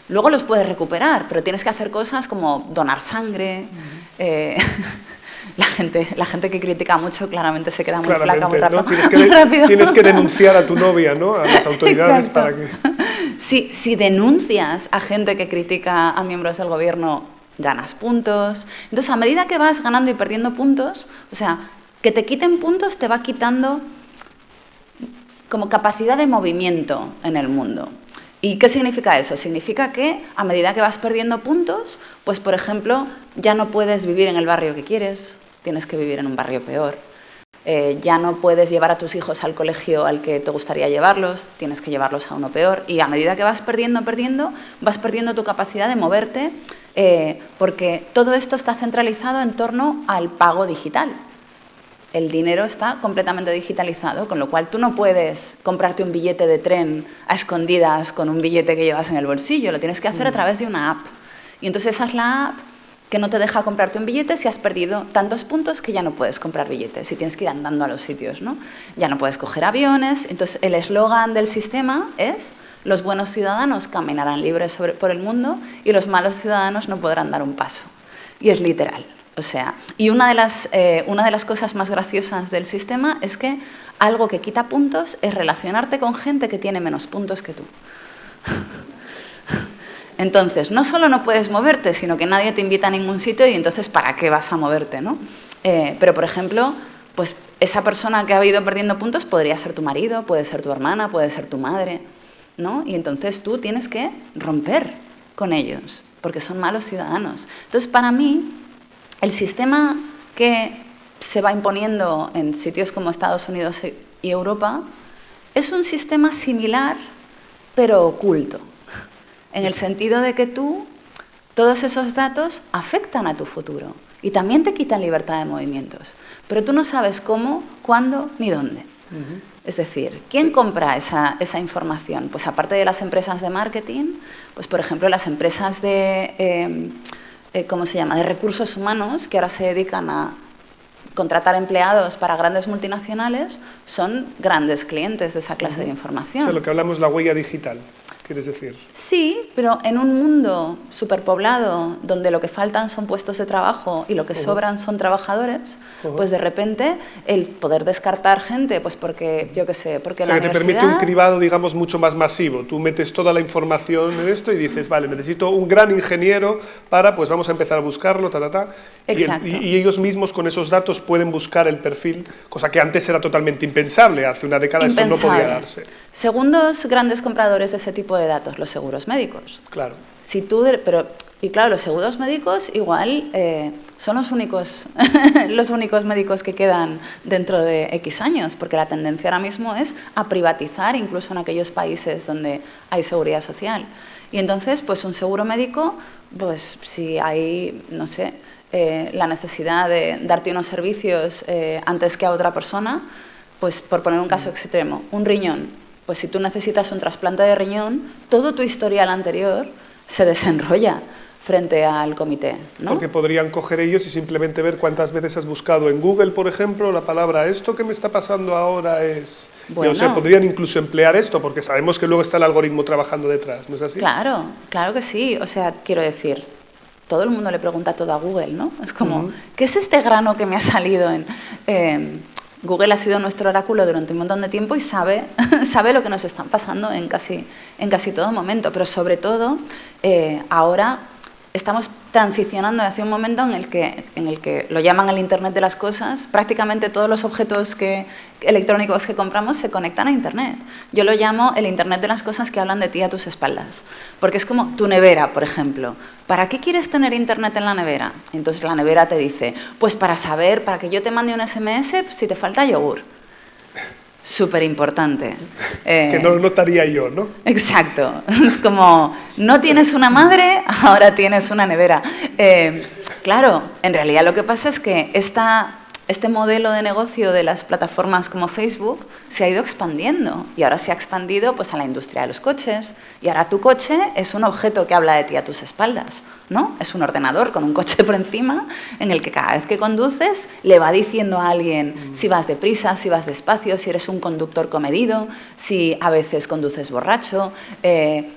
Luego los puedes recuperar, pero tienes que hacer cosas como donar sangre. La gente que critica mucho claramente se queda muy flaca muy rápido. ¿No? Tienes que denunciar a tu novia, ¿no? A las autoridades. Exacto. Para que... Si denuncias a gente que critica a miembros del gobierno, ganas puntos. Entonces, a medida que vas ganando y perdiendo puntos, o sea, que te quiten puntos te va quitando como capacidad de movimiento en el mundo. ¿Y qué significa eso? Significa que a medida que vas perdiendo puntos, pues por ejemplo, ya no puedes vivir en el barrio que quieres, tienes que vivir en un barrio peor. Ya no puedes llevar a tus hijos al colegio al que te gustaría llevarlos, tienes que llevarlos a uno peor. Y a medida que vas perdiendo, vas perdiendo tu capacidad de moverte, porque todo esto está centralizado en torno al pago digital. El dinero está completamente digitalizado, con lo cual tú no puedes comprarte un billete de tren a escondidas con un billete que llevas en el bolsillo, lo tienes que hacer a través de una app. Y entonces esa es la app que no te deja comprarte un billete si has perdido tantos puntos que ya no puedes comprar billetes y tienes que ir andando a los sitios, ¿no? Ya no puedes coger aviones. Entonces el eslogan del sistema es: los buenos ciudadanos caminarán libres por el mundo y los malos ciudadanos no podrán dar un paso. Y es literal. O sea, y una de las cosas más graciosas del sistema es que algo que quita puntos es relacionarte con gente que tiene menos puntos que tú. Entonces, no solo no puedes moverte, sino que nadie te invita a ningún sitio y entonces, ¿para qué vas a moverte, no? Pero, por ejemplo, pues esa persona que ha ido perdiendo puntos podría ser tu marido, puede ser tu hermana, puede ser tu madre, ¿no? Y entonces tú tienes que romper con ellos, porque son malos ciudadanos. Entonces, para mí, el sistema que se va imponiendo en sitios como Estados Unidos y Europa es un sistema similar, pero oculto, en el sentido de que todos esos datos afectan a tu futuro y también te quitan libertad de movimientos, pero tú no sabes cómo, cuándo ni dónde. Es decir, ¿quién compra esa información? Pues aparte de las empresas de marketing, pues por ejemplo las empresas de... ¿cómo se llama?, de recursos humanos, que ahora se dedican a contratar empleados para grandes multinacionales, son grandes clientes de esa clase de información. O sea, lo que hablamos, la huella digital, ¿quieres decir? Sí, pero en un mundo superpoblado, donde lo que faltan son puestos de trabajo y lo que sobran son trabajadores, pues de repente el poder descartar gente, pues porque, yo qué sé, porque la universidad... O sea, que te permite un cribado, digamos, mucho más masivo. Tú metes toda la información en esto y dices, vale, necesito un gran ingeniero para, pues vamos a empezar a buscarlo, Exacto. Y ellos mismos con esos datos pueden buscar el perfil, cosa que antes era totalmente impensable. Hace una década esto no podía darse. Segundos grandes compradores de ese tipo de datos, los seguros médicos. Claro. Y claro, los seguros médicos igual son los únicos, los únicos médicos que quedan dentro de X años, porque la tendencia ahora mismo es a privatizar, incluso en aquellos países donde hay seguridad social. Y entonces, pues un seguro médico, pues si hay, no sé, la necesidad de darte unos servicios antes que a otra persona, pues por poner un caso extremo, un riñón, pues si tú necesitas un trasplante de riñón, todo tu historial anterior se desenrolla frente al comité, ¿no? Porque podrían coger ellos y simplemente ver cuántas veces has buscado en Google, por ejemplo, la palabra «esto que me está pasando ahora es...». Bueno. O sea, podrían incluso emplear esto, porque sabemos que luego está el algoritmo trabajando detrás, ¿no es así? Claro, claro que sí. O sea, quiero decir, todo el mundo le pregunta todo a Google, ¿no? Es como, ¿qué es este grano que me ha salido en...? Google ha sido nuestro oráculo durante un montón de tiempo y sabe lo que nos está pasando en casi todo momento, pero sobre todo ahora estamos transicionando hacia un momento en el que lo llaman el Internet de las cosas. Prácticamente todos los objetos electrónicos que compramos se conectan a Internet. Yo lo llamo el Internet de las cosas que hablan de ti a tus espaldas. Porque es como tu nevera, por ejemplo. ¿Para qué quieres tener Internet en la nevera? Entonces la nevera te dice, pues para que yo te mande un SMS si te falta yogur. Súper importante. Que no lo notaría yo, ¿no? Exacto. Es como, no tienes una madre, ahora tienes una nevera. Claro, en realidad lo que pasa es que este modelo de negocio de las plataformas como Facebook se ha ido expandiendo y ahora se ha expandido pues, a la industria de los coches y ahora tu coche es un objeto que habla de ti a tus espaldas, ¿no? Es un ordenador con un coche por encima en el que cada vez que conduces le va diciendo a alguien si vas deprisa, si vas despacio, si eres un conductor comedido, si a veces conduces borracho,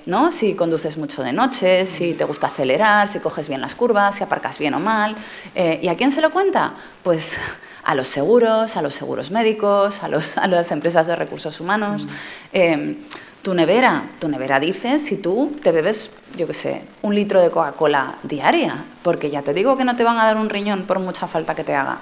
¿no? Si conduces mucho de noche, si te gusta acelerar, si coges bien las curvas, si aparcas bien o mal. ¿Y a quién se lo cuenta? Pues a los seguros médicos, a las empresas de recursos humanos. Tu nevera dice si tú te bebes, yo qué sé, 1 litro de Coca-Cola diaria, porque ya te digo que no te van a dar un riñón por mucha falta que te haga.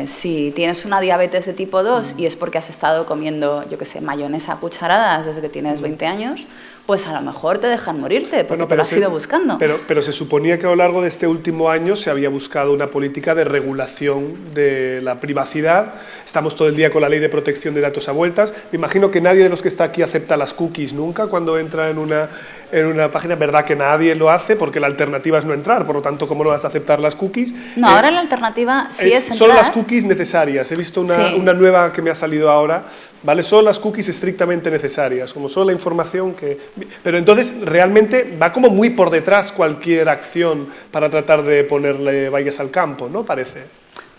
Si tienes una diabetes de tipo 2 y es porque has estado comiendo, yo qué sé, mayonesa a cucharadas desde que tienes 20 años, pues a lo mejor te dejan morirte porque te lo has ido buscando. Pero se suponía que a lo largo de este último año se había buscado una política de regulación de la privacidad. Estamos todo el día con la ley de protección de datos a vueltas. Me imagino que nadie de los que está aquí acepta las cookies nunca cuando entra en una página. Es verdad que nadie lo hace porque la alternativa es no entrar, por lo tanto, ¿cómo no vas a aceptar las cookies? No, ahora la alternativa sí es entrar. Son las cookies necesarias. He visto una nueva que me ha salido ahora, ¿vale? Son las cookies estrictamente necesarias, como son la información que... Pero entonces, realmente va como muy por detrás cualquier acción para tratar de ponerle vallas al campo, ¿no? Parece.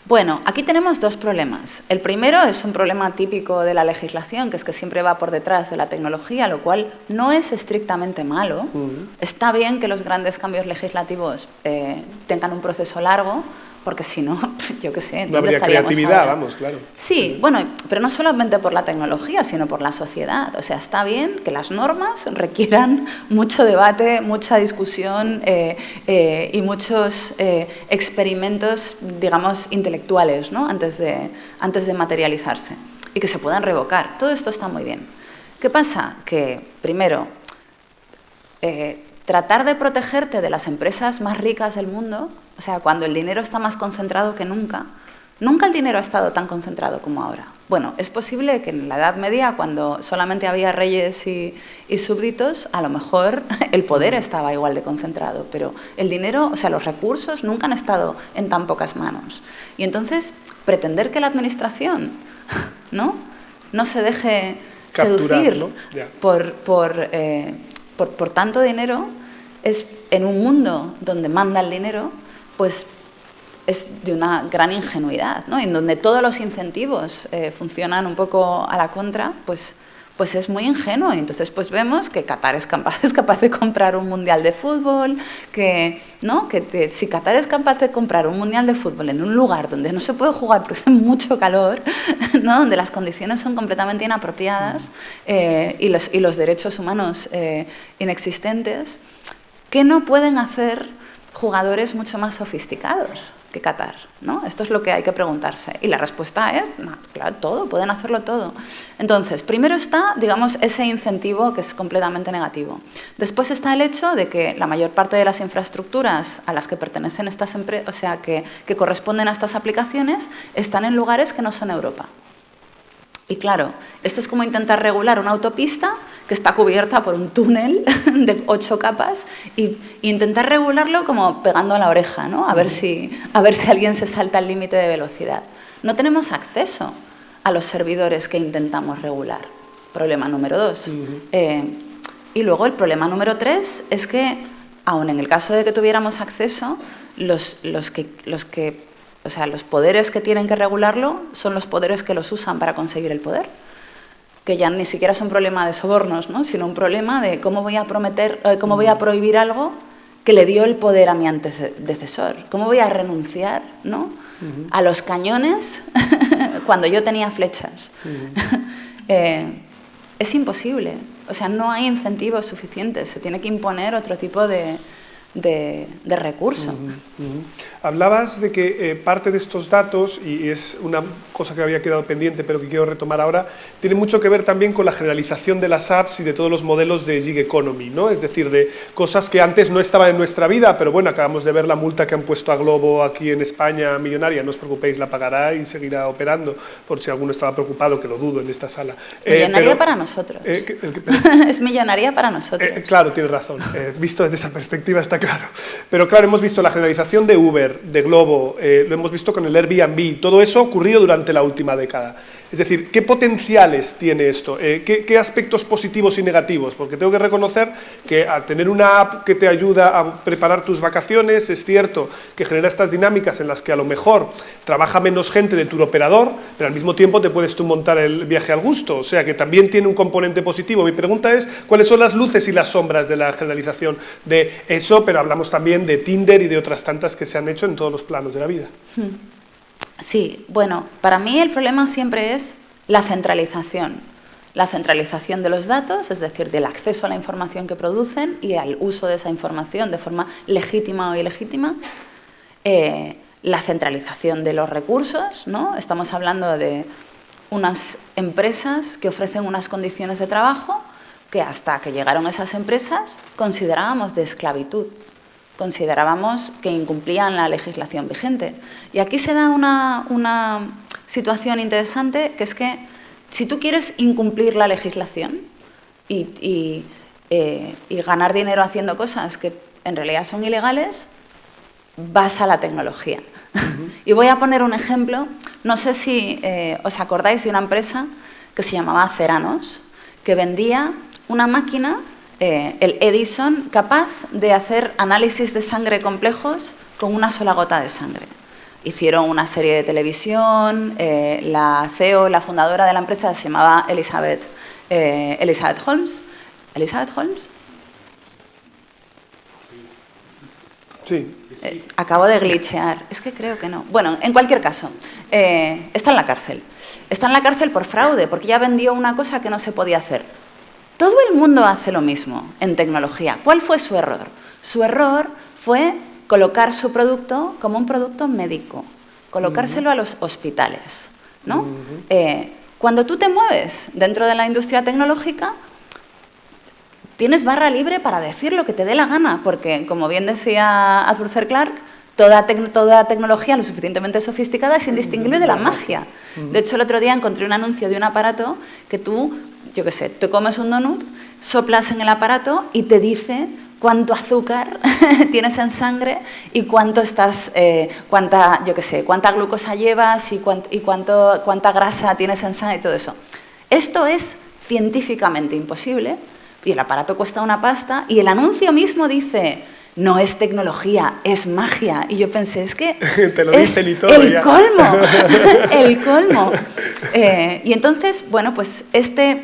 Bueno, aquí tenemos 2 problemas. El primero es un problema típico de la legislación, que es que siempre va por detrás de la tecnología, lo cual no es estrictamente malo. Está bien que los grandes cambios legislativos tengan un proceso largo, porque si no, yo qué sé, no habría creatividad, vamos, claro. Sí, bueno, pero no solamente por la tecnología, sino por la sociedad. O sea, está bien que las normas requieran mucho debate, mucha discusión y muchos experimentos, digamos, intelectuales, ¿no? antes de materializarse y que se puedan revocar. Todo esto está muy bien. ¿Qué pasa? Que, primero, tratar de protegerte de las empresas más ricas del mundo, o sea, cuando el dinero está más concentrado que nunca, nunca el dinero ha estado tan concentrado como ahora. Bueno, es posible que en la Edad Media, cuando solamente había reyes y súbditos, a lo mejor el poder estaba igual de concentrado, pero el dinero, o sea, los recursos nunca han estado en tan pocas manos. Y entonces, pretender que la administración no se deje seducir, ¿no? por tanto dinero, es en un mundo donde manda el dinero, pues es de una gran ingenuidad, ¿no? En donde todos los incentivos funcionan un poco a la contra, pues es muy ingenuo. Y entonces pues vemos que Qatar es capaz de comprar un mundial de fútbol, si Qatar es capaz de comprar un mundial de fútbol en un lugar donde no se puede jugar porque hace mucho calor, ¿no? Donde las condiciones son completamente inapropiadas y los derechos humanos inexistentes, ¿qué no pueden hacer jugadores mucho más sofisticados que Qatar, ¿no? Esto es lo que hay que preguntarse. Y la respuesta es, no, claro, todo, pueden hacerlo todo. Entonces, primero está, digamos, ese incentivo que es completamente negativo. Después está el hecho de que la mayor parte de las infraestructuras a las que pertenecen estas empresas, o sea, que corresponden a estas aplicaciones, están en lugares que no son Europa. Y claro, esto es como intentar regular una autopista que está cubierta por un túnel de 8 capas e intentar regularlo como pegando a la oreja, ¿no? A ver si alguien se salta el límite de velocidad. No tenemos acceso a los servidores que intentamos regular. Problema número 2. Y luego el problema número 3 es que, aun en el caso de que tuviéramos acceso, los poderes que tienen que regularlo son los poderes que los usan para conseguir el poder, que ya ni siquiera es un problema de sobornos, ¿no? Sino un problema de cómo voy a prohibir algo que le dio el poder a mi antecesor. ¿Cómo voy a renunciar, ¿no? A los cañones cuando yo tenía flechas? Es imposible. O sea, no hay incentivos suficientes. Se tiene que imponer otro tipo de recurso. Hablabas de que parte de estos datos, y es una cosa que había quedado pendiente pero que quiero retomar ahora, tiene mucho que ver también con la generalización de las apps y de todos los modelos de gig economy, ¿no? Es decir, de cosas que antes no estaban en nuestra vida, pero bueno, acabamos de ver la multa que han puesto a Globo aquí en España, millonaria, no os preocupéis, la pagará y seguirá operando, por si alguno estaba preocupado, que lo dudo en esta sala. Millonaria para nosotros. Es millonaria para nosotros. Claro, tienes razón. Visto desde esa perspectiva está claro. Pero claro, hemos visto la generalización de Uber, de Glovo, lo hemos visto con el Airbnb, todo eso ha ocurrido durante la última década. Es decir, ¿qué potenciales tiene esto? ¿Qué aspectos positivos y negativos? Porque tengo que reconocer que al tener una app que te ayuda a preparar tus vacaciones, es cierto que genera estas dinámicas en las que a lo mejor trabaja menos gente de tour operador, pero al mismo tiempo te puedes tú montar el viaje al gusto, o sea que también tiene un componente positivo. Mi pregunta es, ¿cuáles son las luces y las sombras de la generalización de eso? Pero hablamos también de Tinder y de otras tantas que se han hecho en todos los planos de la vida. Sí, bueno, para mí el problema siempre es la centralización. La centralización de los datos, es decir, del acceso a la información que producen y al uso de esa información de forma legítima o ilegítima. La centralización de los recursos, ¿no? Estamos hablando de unas empresas que ofrecen unas condiciones de trabajo que hasta que llegaron esas empresas considerábamos de esclavitud. Considerábamos que incumplían la legislación vigente. Y aquí se da una situación interesante, que es que si tú quieres incumplir la legislación y ganar dinero haciendo cosas que en realidad son ilegales, vas a la tecnología. Y voy a poner un ejemplo. No sé si os acordáis de una empresa que se llamaba Ceranos, que vendía una máquina, el Edison, capaz de hacer análisis de sangre complejos con una sola gota de sangre. Hicieron una serie de televisión, la CEO, la fundadora de la empresa, se llamaba Elizabeth Holmes. ¿Elizabeth Holmes? Sí. Acabo de glitchear. Es que creo que no. Bueno, en cualquier caso, está en la cárcel. Está en la cárcel por fraude, porque ya vendió una cosa que no se podía hacer. Todo el mundo hace lo mismo en tecnología. ¿Cuál fue su error? Su error fue colocar su producto como un producto médico, colocárselo a los hospitales, ¿no? Cuando tú te mueves dentro de la industria tecnológica, tienes barra libre para decir lo que te dé la gana, porque, como bien decía Arthur C. Clarke, toda tecnología lo suficientemente sofisticada es indistinguible de la magia. De hecho, el otro día encontré un anuncio de un aparato que tú, yo qué sé, te comes un donut, soplas en el aparato y te dice cuánto azúcar tienes en sangre y cuánta glucosa llevas y cuánta grasa tienes en sangre y todo eso. Esto es científicamente imposible y el aparato cuesta una pasta y el anuncio mismo dice: no es tecnología, es magia. Y yo pensé, es que te lo es dice y todo, el ya. colmo, el colmo. Y entonces, bueno, pues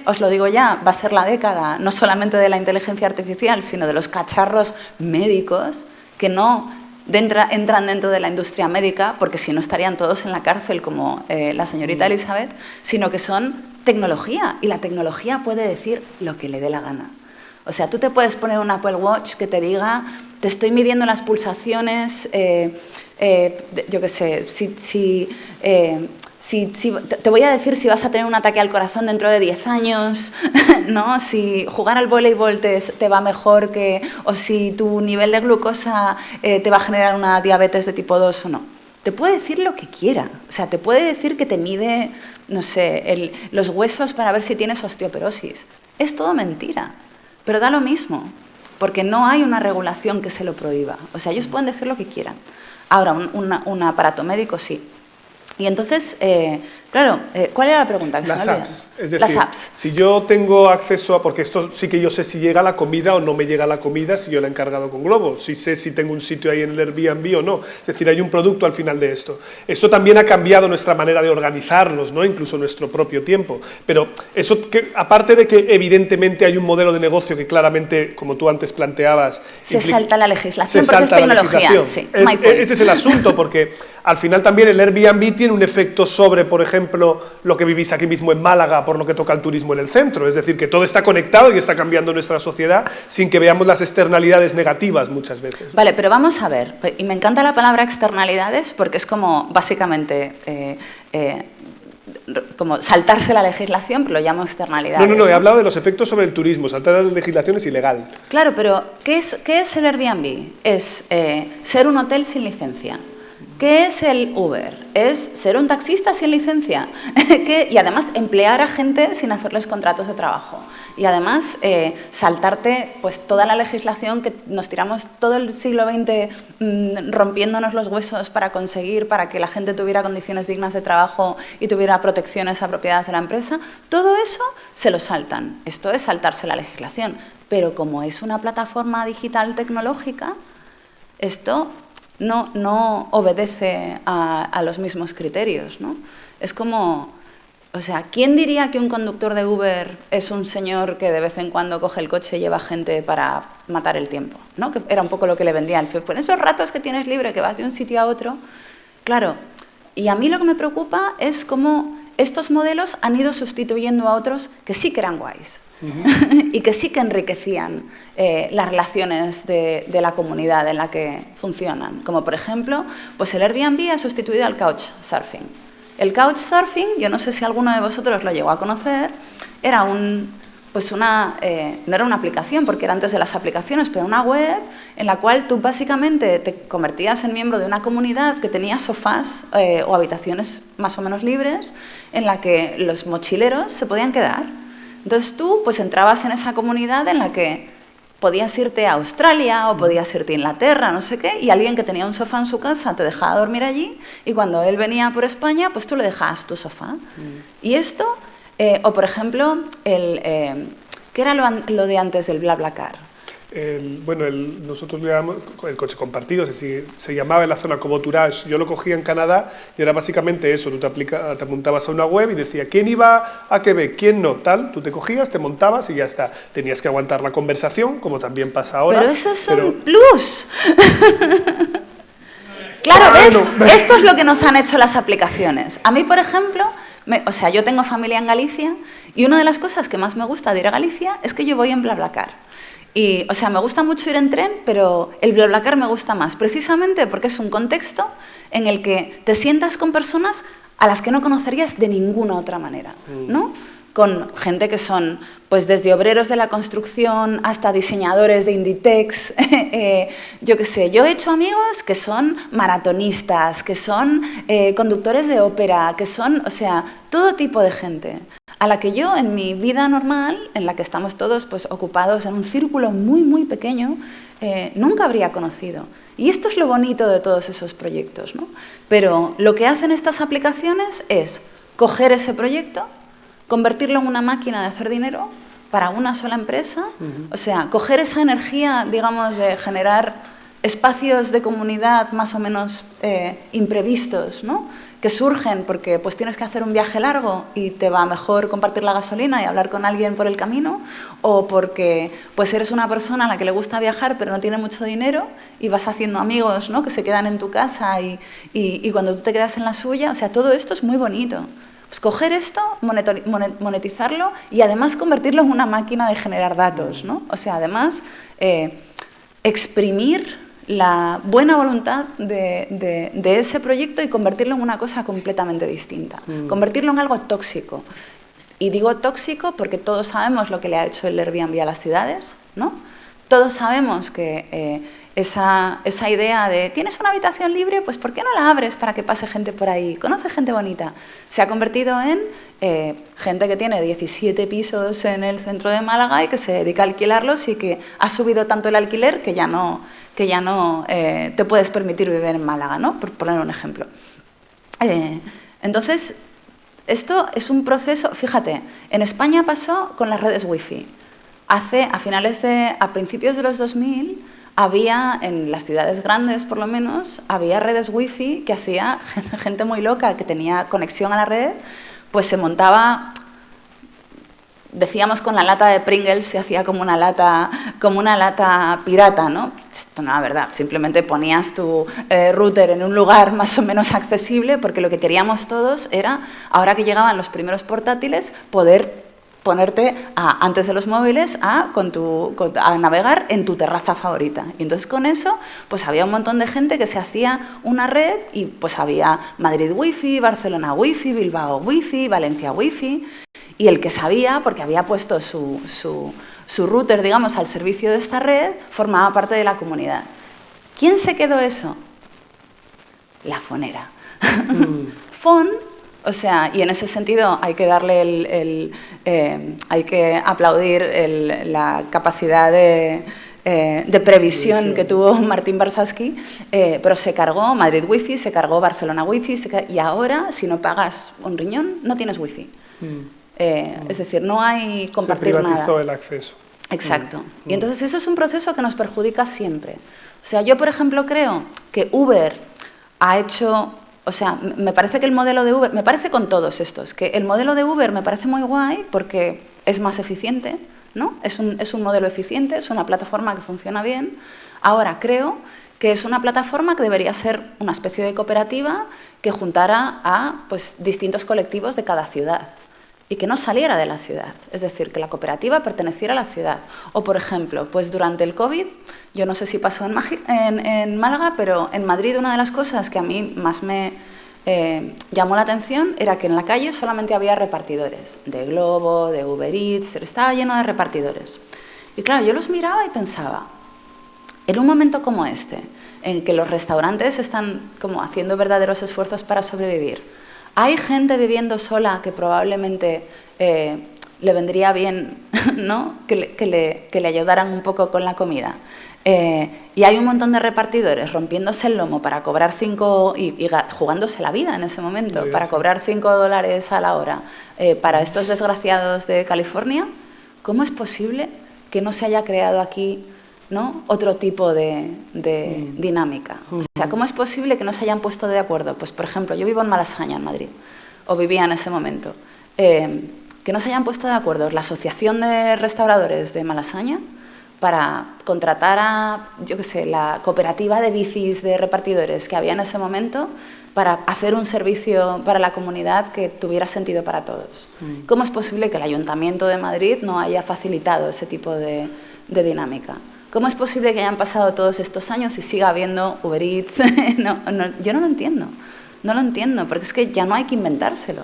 os lo digo ya, va a ser la década no solamente de la inteligencia artificial, sino de los cacharros médicos que no entran dentro de la industria médica, porque si no estarían todos en la cárcel como la señorita Elizabeth, sino que son tecnología, y la tecnología puede decir lo que le dé la gana. O sea, tú te puedes poner un Apple Watch que te diga, te estoy midiendo las pulsaciones, yo qué sé, te voy a decir si vas a tener un ataque al corazón dentro de 10 años, ¿no? Si jugar al voleibol te va mejor o si tu nivel de glucosa te va a generar una diabetes de tipo 2 o no. Te puede decir lo que quiera. O sea, te puede decir que te mide, no sé, los huesos para ver si tienes osteoporosis. Es todo mentira. Pero da lo mismo, porque no hay una regulación que se lo prohíba. O sea, ellos pueden decir lo que quieran. Ahora, un aparato médico sí. Y entonces, claro, ¿cuál era la pregunta? Que Las apps. Es decir, las apps. Si yo tengo acceso a... Porque esto sí que yo sé si llega la comida o no me llega la comida si yo la he encargado con Glovo. Si sé si tengo un sitio ahí en el Airbnb o no. Es decir, hay un producto al final de esto. Esto también ha cambiado nuestra manera de organizarnos, ¿no? Incluso nuestro propio tiempo. Pero eso, aparte de que evidentemente hay un modelo de negocio que claramente, como tú antes planteabas... Se salta la legislación porque es tecnología. Sí, ese es el asunto, porque al final también el Airbnb tiene un efecto sobre, por ejemplo, lo que vivís aquí mismo en Málaga por lo que toca al turismo en el centro. Es decir, que todo está conectado y está cambiando nuestra sociedad sin que veamos las externalidades negativas muchas veces. Vale, pero vamos a ver. Y me encanta la palabra externalidades porque es como, básicamente, como saltarse la legislación, pero lo llamo externalidades. No, he hablado de los efectos sobre el turismo. Saltar la legislación es ilegal. Claro, pero ¿qué es el Airbnb? Es ser un hotel sin licencia. ¿Qué es el Uber? Es ser un taxista sin licencia y además emplear a gente sin hacerles contratos de trabajo. Y además saltarte pues, toda la legislación que nos tiramos todo el siglo XX rompiéndonos los huesos para conseguir, para que la gente tuviera condiciones dignas de trabajo y tuviera protecciones apropiadas de la empresa. Todo eso se lo saltan. Esto es saltarse la legislación. Pero como es una plataforma digital tecnológica, esto no obedece a los mismos criterios, ¿no? Es como, o sea, ¿quién diría que un conductor de Uber es un señor que de vez en cuando coge el coche y lleva gente para matar el tiempo, ¿no? Que era un poco lo que le vendía el FIF. En esos ratos que tienes libre, que vas de un sitio a otro, claro. Y a mí lo que me preocupa es cómo estos modelos han ido sustituyendo a otros que sí que eran guays. Y que sí que enriquecían las relaciones de la comunidad en la que funcionan. Como por ejemplo, pues el Airbnb ha sustituido al Couchsurfing. El Couchsurfing, yo no sé si alguno de vosotros lo llegó a conocer, era no era una aplicación, porque era antes de las aplicaciones, pero una web en la cual tú básicamente te convertías en miembro de una comunidad que tenía sofás o habitaciones más o menos libres, en la que los mochileros se podían quedar. Entonces tú pues entrabas en esa comunidad en la que podías irte a Australia o podías irte a Inglaterra, no sé qué, y alguien que tenía un sofá en su casa te dejaba dormir allí y cuando él venía por España, pues tú le dejabas tu sofá. Y esto, o por ejemplo, ¿qué era lo de antes del BlaBlaCar? Nosotros le llamamos el coche compartido, es decir, se llamaba en la zona como Tourage. Yo lo cogía en Canadá y era básicamente eso. Tú te montabas a una web y decía quién iba a Quebec, quién no, tal. Tú te cogías, te montabas y ya está. Tenías que aguantar la conversación, como también pasa ahora. Pero esos son plus. Claro, ¿ves? Esto es lo que nos han hecho las aplicaciones. A mí, por ejemplo, yo tengo familia en Galicia y una de las cosas que más me gusta de ir a Galicia es que yo voy en BlaBlaCar. Y, me gusta mucho ir en tren, pero el BlaBlaCar me gusta más, precisamente porque es un contexto en el que te sientas con personas a las que no conocerías de ninguna otra manera, ¿no? Con gente que son, pues desde obreros de la construcción hasta diseñadores de Inditex, yo qué sé, yo he hecho amigos que son maratonistas, que son conductores de ópera, que son, todo tipo de gente a la que yo en mi vida normal, en la que estamos todos pues, ocupados en un círculo muy, muy pequeño, nunca habría conocido. Y esto es lo bonito de todos esos proyectos, ¿no? Pero lo que hacen estas aplicaciones es coger ese proyecto, convertirlo en una máquina de hacer dinero para una sola empresa, coger esa energía, digamos, de generar espacios de comunidad más o menos imprevistos, ¿no? Que surgen porque pues, tienes que hacer un viaje largo y te va mejor compartir la gasolina y hablar con alguien por el camino, o porque pues, eres una persona a la que le gusta viajar pero no tiene mucho dinero y vas haciendo amigos, ¿no? Que se quedan en tu casa y cuando tú te quedas en la suya, todo esto es muy bonito. Pues coger esto, monetizarlo y además convertirlo en una máquina de generar datos, ¿no? Además, exprimir la buena voluntad de ese proyecto y convertirlo en una cosa completamente distinta. Convertirlo en algo tóxico. Y digo tóxico porque todos sabemos lo que le ha hecho el Airbnb a las ciudades, ¿no? Todos sabemos que esa idea de ¿tienes una habitación libre? Pues ¿por qué no la abres para que pase gente por ahí? Conoce gente bonita. Se ha convertido en gente que tiene 17 pisos en el centro de Málaga y que se dedica a alquilarlos y que ha subido tanto el alquiler que ya no te puedes permitir vivir en Málaga, ¿no? Por poner un ejemplo. Entonces, esto es un proceso, fíjate, en España pasó con las redes wifi. A principios de los 2000, había, en las ciudades grandes por lo menos, había redes wifi que hacía gente muy loca que tenía conexión a la red, pues se montaba, decíamos con la lata de Pringles, se hacía como una lata pirata, ¿no? Esto no era verdad, simplemente ponías tu router en un lugar más o menos accesible porque lo que queríamos todos era, ahora que llegaban los primeros portátiles, poder ponerte antes de los móviles a navegar en tu terraza favorita. Y entonces con eso pues había un montón de gente que se hacía una red y pues había Madrid Wi-Fi, Barcelona Wi-Fi, Bilbao Wi-Fi, Valencia Wi-Fi. Y el que sabía, porque había puesto su router, digamos, al servicio de esta red, formaba parte de la comunidad. ¿Quién se quedó eso? la fonera. Fon, o sea, y en ese sentido hay que darle hay que aplaudir la capacidad de previsión que tuvo Martín Varsavsky, pero se cargó Madrid Wi-Fi, se cargó Barcelona Wi-Fi, y ahora, si no pagas un riñón, no tienes Wi-Fi. Es decir, no hay compartir nada. Se privatizó el acceso. Exacto. Y entonces eso es un proceso que nos perjudica siempre. O sea, yo, por ejemplo, creo que Uber ha hecho... O sea, me parece que el modelo de Uber... Me parece con todos estos, que el modelo de Uber me parece muy guay porque es más eficiente, ¿no? Es un modelo eficiente, es una plataforma que funciona bien. Ahora, creo que es una plataforma que debería ser una especie de cooperativa que juntara a pues, distintos colectivos de cada ciudad y que no saliera de la ciudad, es decir, que la cooperativa perteneciera a la ciudad. O, por ejemplo, pues durante el COVID, yo no sé si pasó en Málaga, pero en Madrid una de las cosas que a mí más me llamó la atención era que en la calle solamente había repartidores, de Glovo, de Uber Eats, estaba lleno de repartidores. Y claro, yo los miraba y pensaba, en un momento como este, en que los restaurantes están como haciendo verdaderos esfuerzos para sobrevivir, hay gente viviendo sola que probablemente le vendría bien, ¿no? que le ayudaran un poco con la comida. Y hay un montón de repartidores rompiéndose el lomo para cobrar y jugándose la vida en ese momento, para cobrar $5 a la hora para estos desgraciados de California. ¿Cómo es posible que no se haya creado aquí, ¿no? otro tipo de dinámica? O sea, ¿cómo es posible que no se hayan puesto de acuerdo? Pues, por ejemplo, yo vivo en Malasaña, en Madrid, o vivía en ese momento. Que no se hayan puesto de acuerdo la Asociación de Restauradores de Malasaña para contratar a, yo qué sé, la cooperativa de bicis de repartidores que había en ese momento para hacer un servicio para la comunidad que tuviera sentido para todos. ¿Cómo es posible que el Ayuntamiento de Madrid no haya facilitado ese tipo de dinámica? ¿Cómo es posible que hayan pasado todos estos años y siga habiendo Uber Eats? Yo no lo entiendo. No lo entiendo, porque es que ya no hay que inventárselo.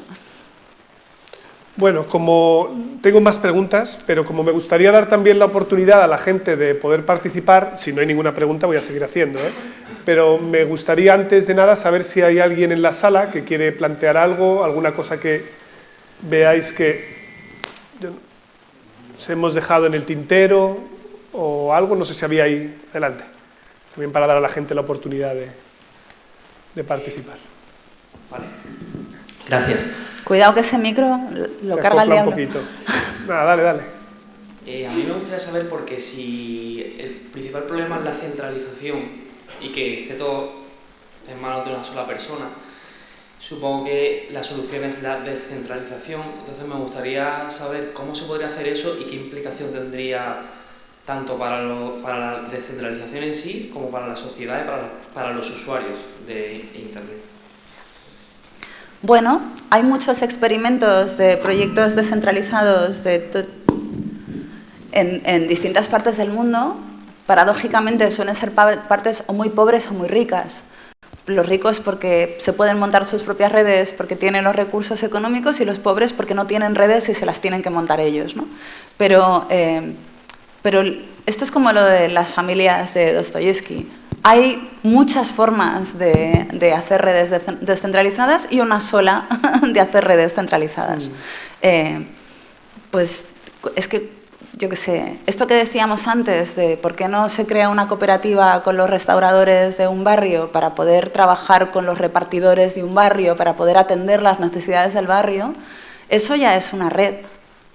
Bueno, como tengo más preguntas, pero como me gustaría dar también la oportunidad a la gente de poder participar, si no hay ninguna pregunta voy a seguir haciendo, pero me gustaría antes de nada saber si hay alguien en la sala que quiere plantear algo, alguna cosa que veáis que os hemos dejado en el tintero o algo, no sé si había ahí. Adelante, también para dar a la gente la oportunidad de participar. Vale, gracias. Cuidado que ese micro lo carga el diablo. Un poquito. Nada, dale. A mí me gustaría saber, porque si el principal problema es la centralización y que esté todo en manos de una sola persona, supongo que la solución es la descentralización. Entonces me gustaría saber cómo se podría hacer eso y qué implicación tendría tanto para la descentralización en sí como para la sociedad y para los usuarios de Internet. Bueno, hay muchos experimentos de proyectos descentralizados en distintas partes del mundo. Paradójicamente suelen ser partes o muy pobres o muy ricas. Los ricos porque se pueden montar sus propias redes porque tienen los recursos económicos, y los pobres porque no tienen redes y se las tienen que montar ellos, ¿no? Pero esto es como lo de las familias de Dostoyevsky. Hay muchas formas de hacer redes descentralizadas y una sola de hacer redes centralizadas. Pues es que, yo qué sé, esto que decíamos antes de por qué no se crea una cooperativa con los restauradores de un barrio para poder trabajar con los repartidores de un barrio, para poder atender las necesidades del barrio, eso ya es una red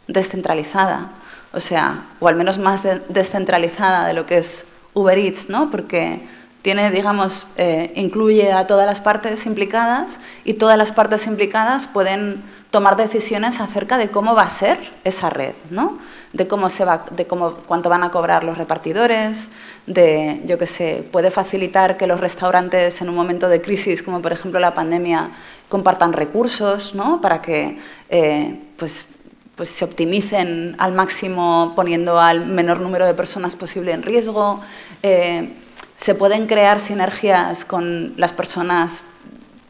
descentralizada. O sea, o al menos más descentralizada de lo que es Uber Eats, ¿no? Porque tiene, digamos, incluye a todas las partes implicadas, y todas las partes implicadas pueden tomar decisiones acerca de cómo va a ser esa red, ¿no? De cuánto van a cobrar los repartidores, yo qué sé, puede facilitar que los restaurantes en un momento de crisis, como por ejemplo la pandemia, compartan recursos, ¿no? Para que pues se optimicen al máximo poniendo al menor número de personas posible en riesgo. Se pueden crear sinergias con las personas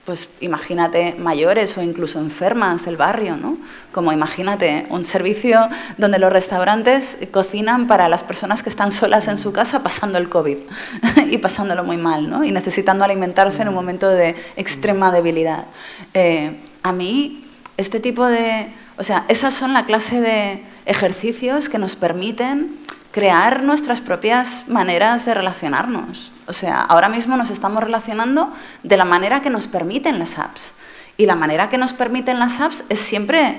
pues imagínate mayores o incluso enfermas del barrio, ¿no? Como imagínate un servicio donde los restaurantes cocinan para las personas que están solas en su casa pasando el COVID y pasándolo muy mal, ¿no? Y necesitando alimentarse en un momento de extrema debilidad. A mí, este tipo de... O sea, esas son la clase de ejercicios que nos permiten crear nuestras propias maneras de relacionarnos. O sea, ahora mismo nos estamos relacionando de la manera que nos permiten las apps. Y la manera que nos permiten las apps es siempre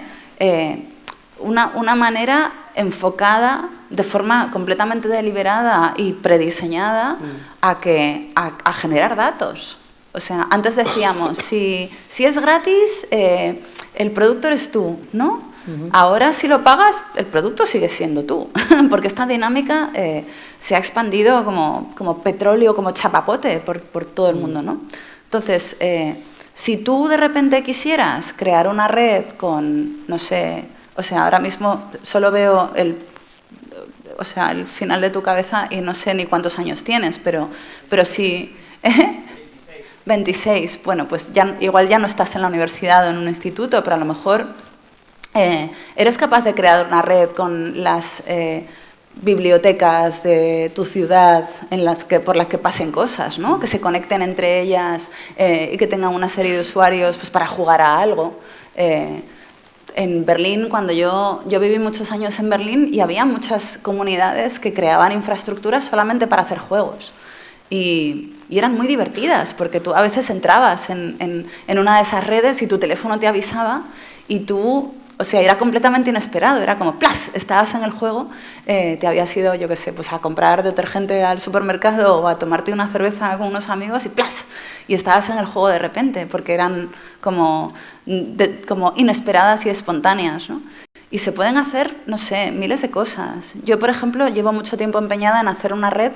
una manera enfocada de forma completamente deliberada y prediseñada a generar datos. O sea, antes decíamos, si es gratis, el producto eres tú, ¿no? Ahora, si lo pagas, el producto sigue siendo tú, porque esta dinámica se ha expandido como petróleo, como chapapote por todo el mundo, ¿no? Entonces, si tú de repente quisieras crear una red con, no sé, o sea, ahora mismo solo veo el final de tu cabeza y no sé ni cuántos años tienes, pero si... 26, bueno, pues igual ya no estás en la universidad o en un instituto, pero a lo mejor eres capaz de crear una red con las bibliotecas de tu ciudad por las que pasen cosas, ¿no? Que se conecten entre ellas y que tengan una serie de usuarios pues, para jugar a algo. En Berlín, cuando yo viví muchos años en Berlín y había muchas comunidades que creaban infraestructuras solamente para hacer juegos. Y eran muy divertidas, porque tú a veces entrabas en una de esas redes y tu teléfono te avisaba y tú, o sea, era completamente inesperado, era como ¡plas! Estabas en el juego, te habías ido, yo qué sé, pues a comprar detergente al supermercado o a tomarte una cerveza con unos amigos y ¡plas! Y estabas en el juego de repente, porque eran como inesperadas y espontáneas, ¿no? Y se pueden hacer, no sé, miles de cosas. Yo, por ejemplo, llevo mucho tiempo empeñada en hacer una red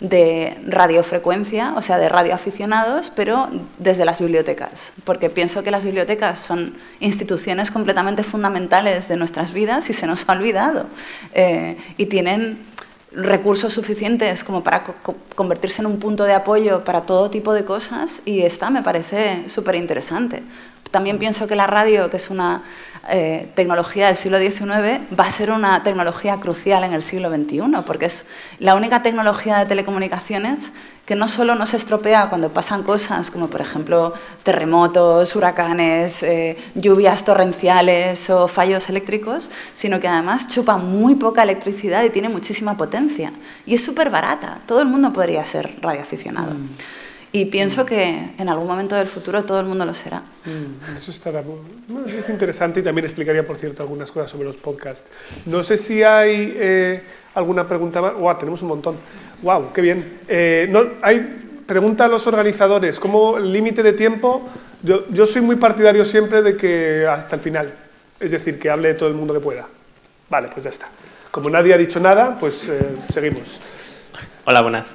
de radiofrecuencia, o sea, de radioaficionados, pero desde las bibliotecas, porque pienso que las bibliotecas son instituciones completamente fundamentales de nuestras vidas y se nos ha olvidado, y tienen recursos suficientes como para convertirse en un punto de apoyo para todo tipo de cosas, y esta me parece súper interesante. También pienso que la radio, que es una tecnología del siglo XIX, va a ser una tecnología crucial en el siglo XXI, porque es la única tecnología de telecomunicaciones que no solo no se estropea cuando pasan cosas como, por ejemplo, terremotos, huracanes, lluvias torrenciales o fallos eléctricos, sino que además chupa muy poca electricidad y tiene muchísima potencia. Y es súper barata. Todo el mundo podría ser radioaficionado. Y pienso que en algún momento del futuro todo el mundo lo será. Eso es interesante y también explicaría, por cierto, algunas cosas sobre los podcasts. No sé si hay alguna pregunta más. ¡Guau! Tenemos un montón. ¡Guau! ¡Qué bien! Hay pregunta a los organizadores. ¿Cómo el límite de tiempo? Yo soy muy partidario siempre de que hasta el final. Es decir, que hable todo el mundo que pueda. Vale, pues ya está. Como nadie ha dicho nada, pues seguimos. Hola, buenas.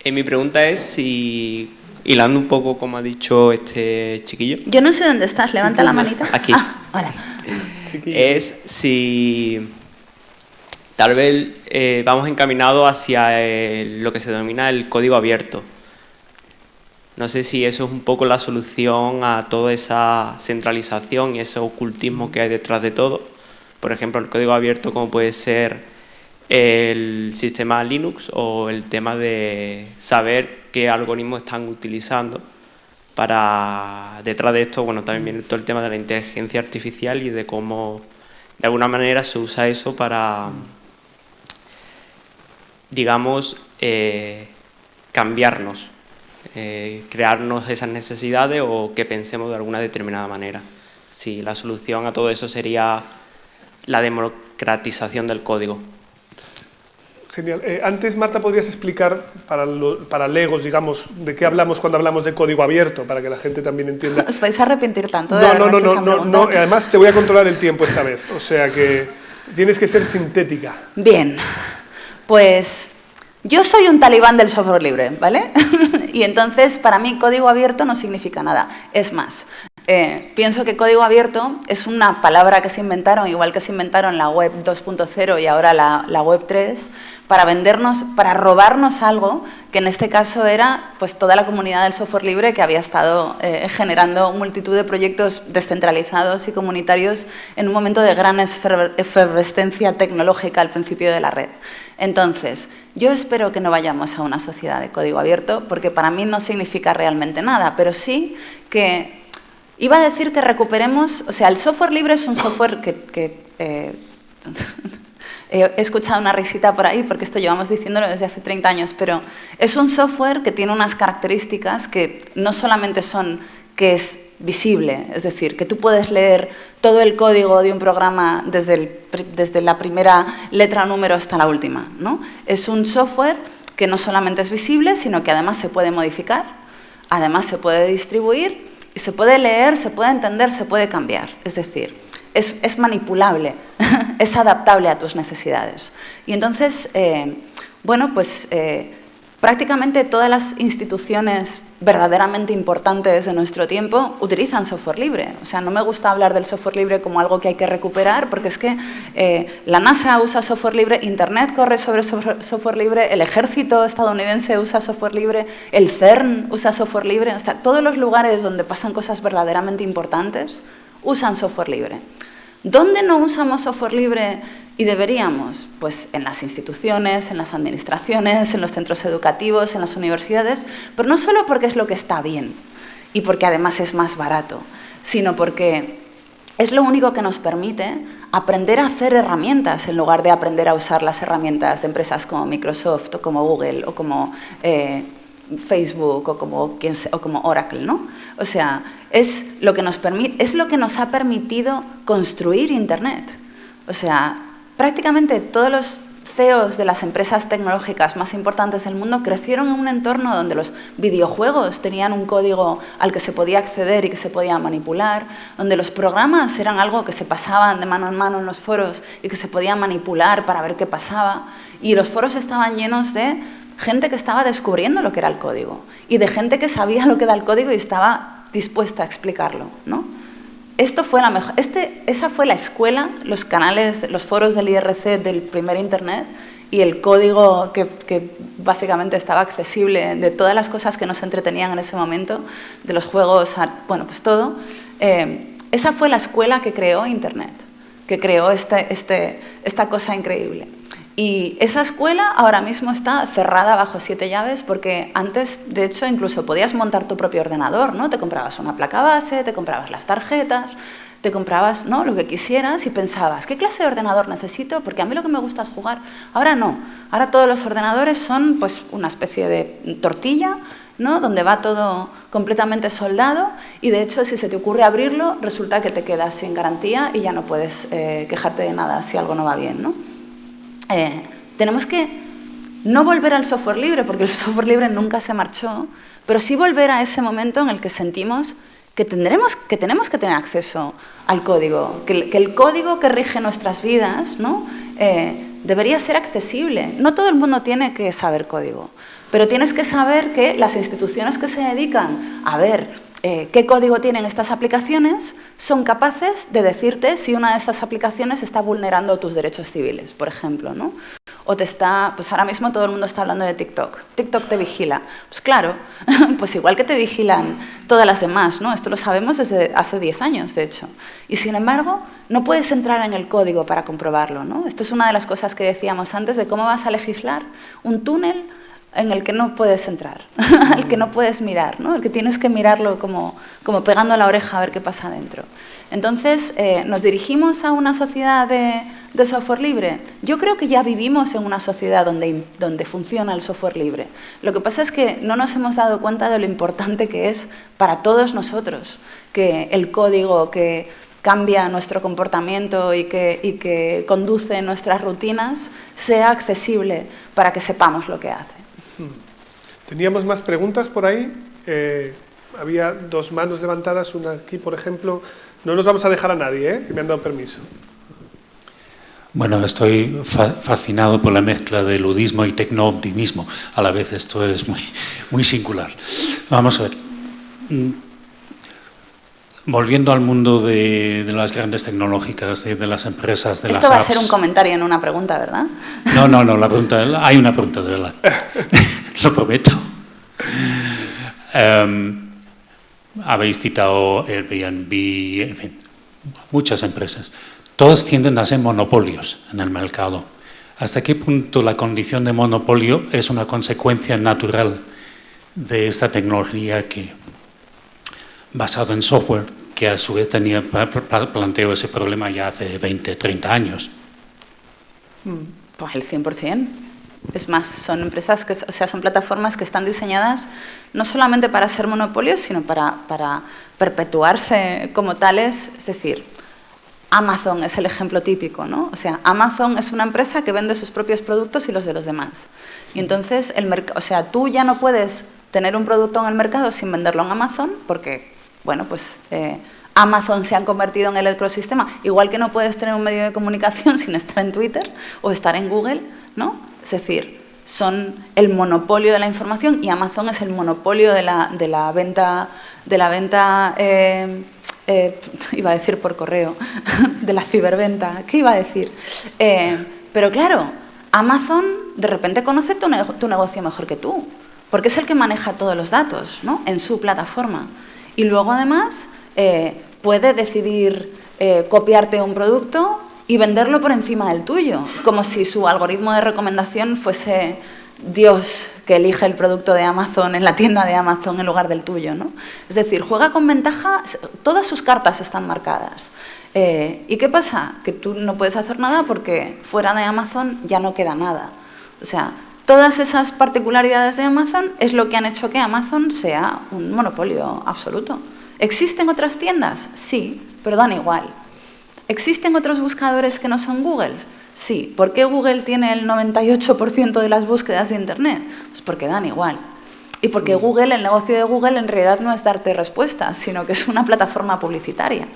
Mi pregunta es si, hilando un poco como ha dicho este chiquillo... Yo no sé dónde estás, levanta la manita. Aquí. Hola. Es si tal vez vamos encaminados hacia lo que se denomina el código abierto. No sé si eso es un poco la solución a toda esa centralización y ese ocultismo que hay detrás de todo. Por ejemplo, el código abierto como puede ser el sistema Linux o el tema de saber qué algoritmos están utilizando para... Detrás de esto, bueno, también viene todo el tema de la inteligencia artificial y de cómo de alguna manera se usa eso para, digamos, cambiarnos, crearnos esas necesidades o que pensemos de alguna determinada manera. Si la solución a todo eso sería la democratización del código. Genial. Antes, Marta, ¿podrías explicar para legos, digamos, de qué hablamos cuando hablamos de código abierto, para que la gente también entienda? ¿Os vais a arrepentir tanto de haberme hecho esa pregunta? No. Además, te voy a controlar el tiempo esta vez. O sea que tienes que ser sintética. Bien. Pues yo soy un talibán del software libre, ¿vale? Y entonces, para mí, código abierto no significa nada. Es más, Pienso que código abierto es una palabra que se inventaron, igual que se inventaron la web 2.0 y ahora la web 3, para vendernos, para robarnos algo, que en este caso era pues toda la comunidad del software libre que había estado generando multitud de proyectos descentralizados y comunitarios en un momento de gran efervescencia tecnológica al principio de la red. Entonces, yo espero que no vayamos a una sociedad de código abierto, porque para mí no significa realmente nada, pero sí que iba a decir que recuperemos, o sea, el software libre es un software que he escuchado una risita por ahí, porque esto llevamos diciéndolo desde hace 30 años, pero es un software que tiene unas características que no solamente son que es visible, es decir, que tú puedes leer todo el código de un programa desde la primera letra o número hasta la última, ¿no? Es un software que no solamente es visible, sino que además se puede modificar, además se puede distribuir, y se puede leer, se puede entender, se puede cambiar, es decir, es manipulable, es adaptable a tus necesidades. Y entonces, bueno, pues prácticamente todas las instituciones verdaderamente importantes de nuestro tiempo utilizan software libre. O sea, no me gusta hablar del software libre como algo que hay que recuperar, porque es que la NASA usa software libre, Internet corre sobre software libre, el ejército estadounidense usa software libre, el CERN usa software libre. O sea, todos los lugares donde pasan cosas verdaderamente importantes usan software libre. ¿Dónde no usamos software libre y deberíamos? Pues en las instituciones, en las administraciones, en los centros educativos, en las universidades, pero no solo porque es lo que está bien y porque además es más barato, sino porque es lo único que nos permite aprender a hacer herramientas en lugar de aprender a usar las herramientas de empresas como Microsoft o como Google o como Facebook o como Oracle, ¿no? O sea, es lo que nos ha permitido construir Internet. O sea, prácticamente todos los CEOs de las empresas tecnológicas más importantes del mundo crecieron en un entorno donde los videojuegos tenían un código al que se podía acceder y que se podía manipular, donde los programas eran algo que se pasaban de mano en mano en los foros y que se podía manipular para ver qué pasaba, y los foros estaban llenos de gente que estaba descubriendo lo que era el código y de gente que sabía lo que era el código y estaba dispuesta a explicarlo, ¿no? Esa fue la escuela, los canales, los foros del IRC del primer Internet y el código que básicamente estaba accesible, de todas las cosas que nos entretenían en ese momento, de los juegos, bueno, pues todo. Esa fue la escuela que creó Internet, que creó esta cosa increíble. Y esa escuela ahora mismo está cerrada bajo 7 llaves porque antes, de hecho, incluso podías montar tu propio ordenador, ¿no? Te comprabas una placa base, te comprabas las tarjetas, te comprabas, ¿no?, lo que quisieras y pensabas, ¿qué clase de ordenador necesito? Porque a mí lo que me gusta es jugar. Ahora no. Ahora todos los ordenadores son pues una especie de tortilla, ¿no?, donde va todo completamente soldado y, de hecho, si se te ocurre abrirlo, resulta que te quedas sin garantía y ya no puedes quejarte de nada si algo no va bien, ¿no? Tenemos que no volver al software libre, porque el software libre nunca se marchó, pero sí volver a ese momento en el que sentimos que tenemos que tener acceso al código, que el código que rige nuestras vidas, ¿no?, debería ser accesible. No todo el mundo tiene que saber código, pero tienes que saber que las instituciones que se dedican a ver qué código tienen estas aplicaciones son capaces de decirte si una de estas aplicaciones está vulnerando tus derechos civiles, por ejemplo, ¿no? O pues ahora mismo todo el mundo está hablando de TikTok. TikTok te vigila. Pues claro, pues igual que te vigilan todas las demás, ¿no? Esto lo sabemos desde hace 10 años, de hecho. Y sin embargo, no puedes entrar en el código para comprobarlo, ¿no? Esto es una de las cosas que decíamos antes de cómo vas a legislar un túnel en el que no puedes entrar, el que no puedes mirar, ¿no?, el que tienes que mirarlo como pegando la oreja a ver qué pasa dentro. Entonces, ¿nos dirigimos a una sociedad de software libre? Yo creo que ya vivimos en una sociedad donde funciona el software libre. Lo que pasa es que no nos hemos dado cuenta de lo importante que es para todos nosotros que el código que cambia nuestro comportamiento y que conduce nuestras rutinas sea accesible para que sepamos lo que hace. Teníamos más preguntas por ahí. Había 2 manos levantadas, una aquí, por ejemplo. No nos vamos a dejar a nadie, que me han dado permiso. Bueno, estoy fascinado por la mezcla de ludismo y tecno-optimismo. A la vez esto es muy singular. Vamos a ver. Volviendo al mundo de las grandes tecnológicas, de las empresas, de las apps. Esto va a ser un comentario en una pregunta, ¿verdad? No, la pregunta, hay una pregunta de verdad. Lo prometo. Habéis citado Airbnb, en fin, muchas empresas. Todas tienden a ser monopolios en el mercado. ¿Hasta qué punto la condición de monopolio es una consecuencia natural de esta tecnología basada en software, que a su vez planteó ese problema ya hace 20, 30 años? Pues el 100%. Es más, son empresas son plataformas que están diseñadas no solamente para ser monopolios, sino para perpetuarse como tales. Es decir, Amazon es el ejemplo típico, ¿no? O sea, Amazon es una empresa que vende sus propios productos y los de los demás. Y entonces, tú ya no puedes tener un producto en el mercado sin venderlo en Amazon, porque, bueno, pues Amazon se ha convertido en el ecosistema. Igual que no puedes tener un medio de comunicación sin estar en Twitter o estar en Google, ¿no? Es decir, son el monopolio de la información y Amazon es el monopolio de la venta, iba a decir por correo, de la ciberventa. ¿Qué iba a decir? Pero claro, Amazon de repente conoce tu negocio mejor que tú, porque es el que maneja todos los datos, ¿no? En su plataforma. Y luego, además, puede decidir copiarte un producto y venderlo por encima del tuyo, como si su algoritmo de recomendación fuese Dios que elige el producto de Amazon en la tienda de Amazon en lugar del tuyo, ¿no? Es decir, juega con ventaja, todas sus cartas están marcadas. ¿Y qué pasa? Que tú no puedes hacer nada porque fuera de Amazon ya no queda nada. O sea, todas esas particularidades de Amazon es lo que han hecho que Amazon sea un monopolio absoluto. ¿Existen otras tiendas? Sí, pero dan igual. ¿Existen otros buscadores que no son Google? Sí. ¿Por qué Google tiene el 98% de las búsquedas de Internet? Pues porque dan igual. Y porque el negocio de Google en realidad no es darte respuestas, sino que es una plataforma publicitaria.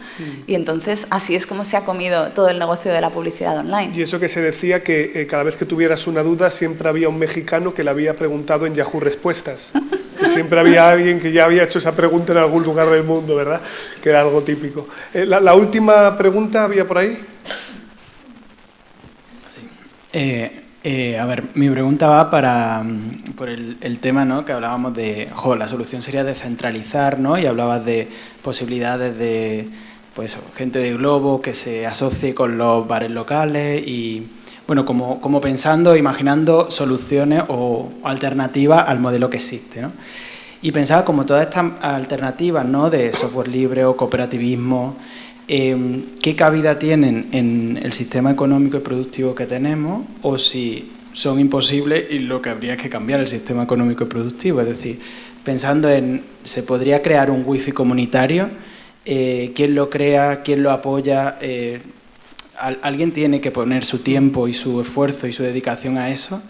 Y entonces así es como se ha comido todo el negocio de la publicidad online. Y eso que se decía que cada vez que tuvieras una duda siempre había un mexicano que le había preguntado en Yahoo Respuestas. Que siempre había alguien que ya había hecho esa pregunta en algún lugar del mundo, ¿verdad? Que era algo típico. La última pregunta había por ahí. A ver, mi pregunta va por el tema, ¿no?, que hablábamos de, la solución sería descentralizar, ¿no? Y hablabas de posibilidades de, pues, gente de Globo que se asocie con los bares locales y, bueno, como pensando, imaginando soluciones o alternativas al modelo que existe, ¿no? Y pensaba como todas estas alternativas, ¿no?, de software libre o cooperativismo, ¿qué cabida tienen en el sistema económico y productivo que tenemos o si son imposibles y lo que habría es que cambiar el sistema económico y productivo? Es decir, pensando en, ¿se podría crear un wifi comunitario? ¿Quién lo crea? ¿Quién lo apoya? Alguien tiene que poner su tiempo y su esfuerzo y su dedicación a eso.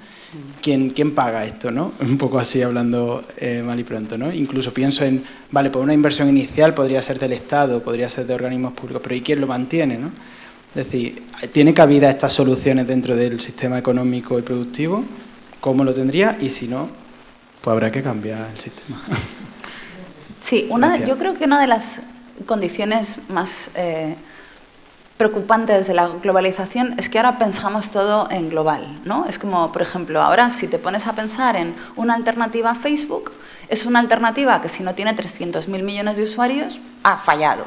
¿Quién paga esto, no? Un poco así hablando mal y pronto, ¿no? Incluso pienso en, vale, pues una inversión inicial podría ser del Estado, podría ser de organismos públicos, pero ¿y quién lo mantiene, no? Es decir, ¿tiene cabida estas soluciones dentro del sistema económico y productivo? ¿Cómo lo tendría? Y si no, pues habrá que cambiar el sistema. Sí, yo creo que una de las condiciones más preocupantes de la globalización es que ahora pensamos todo en global, ¿no? Es como, por ejemplo, ahora si te pones a pensar en una alternativa a Facebook, es una alternativa que si no tiene 300.000 millones de usuarios, ha fallado.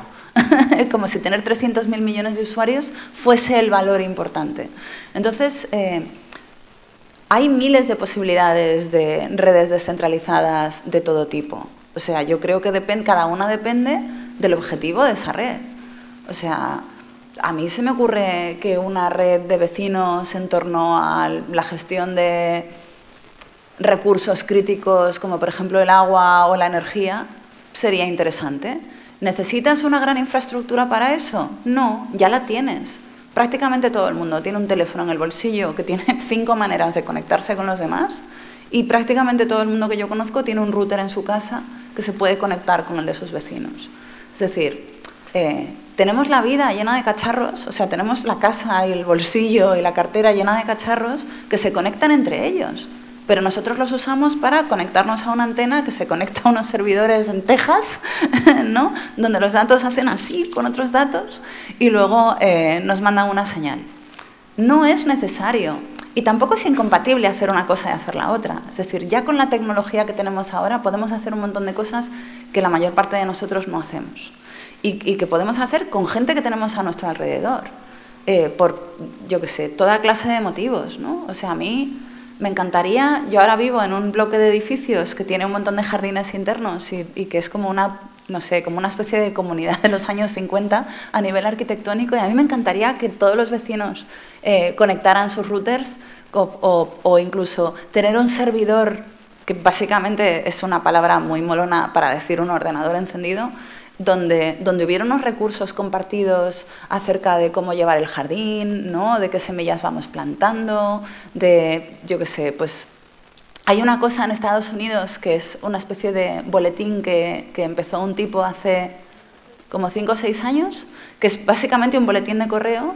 Como si tener 300.000 millones de usuarios fuese el valor importante. Entonces, hay miles de posibilidades de redes descentralizadas de todo tipo. O sea, yo creo que cada una depende del objetivo de esa red. O sea, a mí se me ocurre que una red de vecinos en torno a la gestión de recursos críticos, como por ejemplo el agua o la energía, sería interesante. ¿Necesitas una gran infraestructura para eso? No, ya la tienes. Prácticamente todo el mundo tiene un teléfono en el bolsillo que tiene 5 maneras de conectarse con los demás y prácticamente todo el mundo que yo conozco tiene un router en su casa que se puede conectar con el de sus vecinos. Es decir, tenemos la vida llena de cacharros, o sea, tenemos la casa y el bolsillo y la cartera llena de cacharros que se conectan entre ellos. pero nosotros los usamos para conectarnos a una antena que se conecta a unos servidores en Texas, ¿no? Donde los datos hacen así con otros datos y luego nos mandan una señal. No es necesario y tampoco es incompatible hacer una cosa y hacer la otra. Es decir, ya con la tecnología que tenemos ahora podemos hacer un montón de cosas que la mayor parte de nosotros no hacemos y que podemos hacer con gente que tenemos a nuestro alrededor. Por, yo qué sé, toda clase de motivos, ¿no? O sea, a mí me encantaría, yo ahora vivo en un bloque de edificios que tiene un montón de jardines internos y que es como una, no sé, como una especie de comunidad de los años 50 a nivel arquitectónico, y a mí me encantaría que todos los vecinos conectaran sus routers o incluso tener un servidor, que básicamente es una palabra muy molona para decir un ordenador encendido, donde hubiera unos recursos compartidos acerca de cómo llevar el jardín, ¿no? De qué semillas vamos plantando, de, yo qué sé, pues hay una cosa en Estados Unidos que es una especie de boletín que empezó un tipo hace como 5 o 6 años, que es básicamente un boletín de correo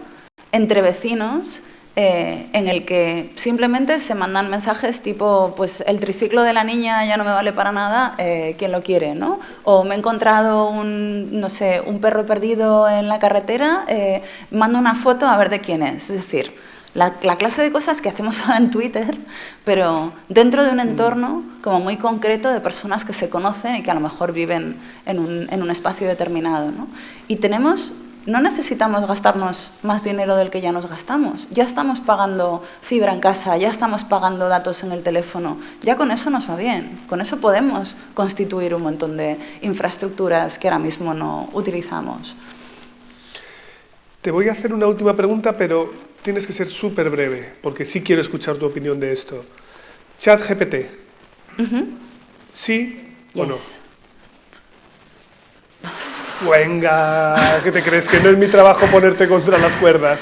entre vecinos en el que simplemente se mandan mensajes tipo, pues el triciclo de la niña ya no me vale para nada, ¿quién lo quiere?, ¿no? O me he encontrado no sé, un perro perdido en la carretera, mando una foto a ver de quién es. Es decir, la clase de cosas que hacemos ahora en Twitter, pero dentro de un entorno como muy concreto de personas que se conocen y que a lo mejor viven en un espacio determinado, ¿no? Y no necesitamos gastarnos más dinero del que ya nos gastamos. Ya estamos pagando fibra en casa, ya estamos pagando datos en el teléfono. Ya con eso nos va bien. Con eso podemos constituir un montón de infraestructuras que ahora mismo no utilizamos. Te voy a hacer una última pregunta, pero tienes que ser súper breve, porque sí quiero escuchar tu opinión de esto. ChatGPT. ¿Sí o no? Venga, ¿qué te crees? Que no es mi trabajo ponerte contra las cuerdas.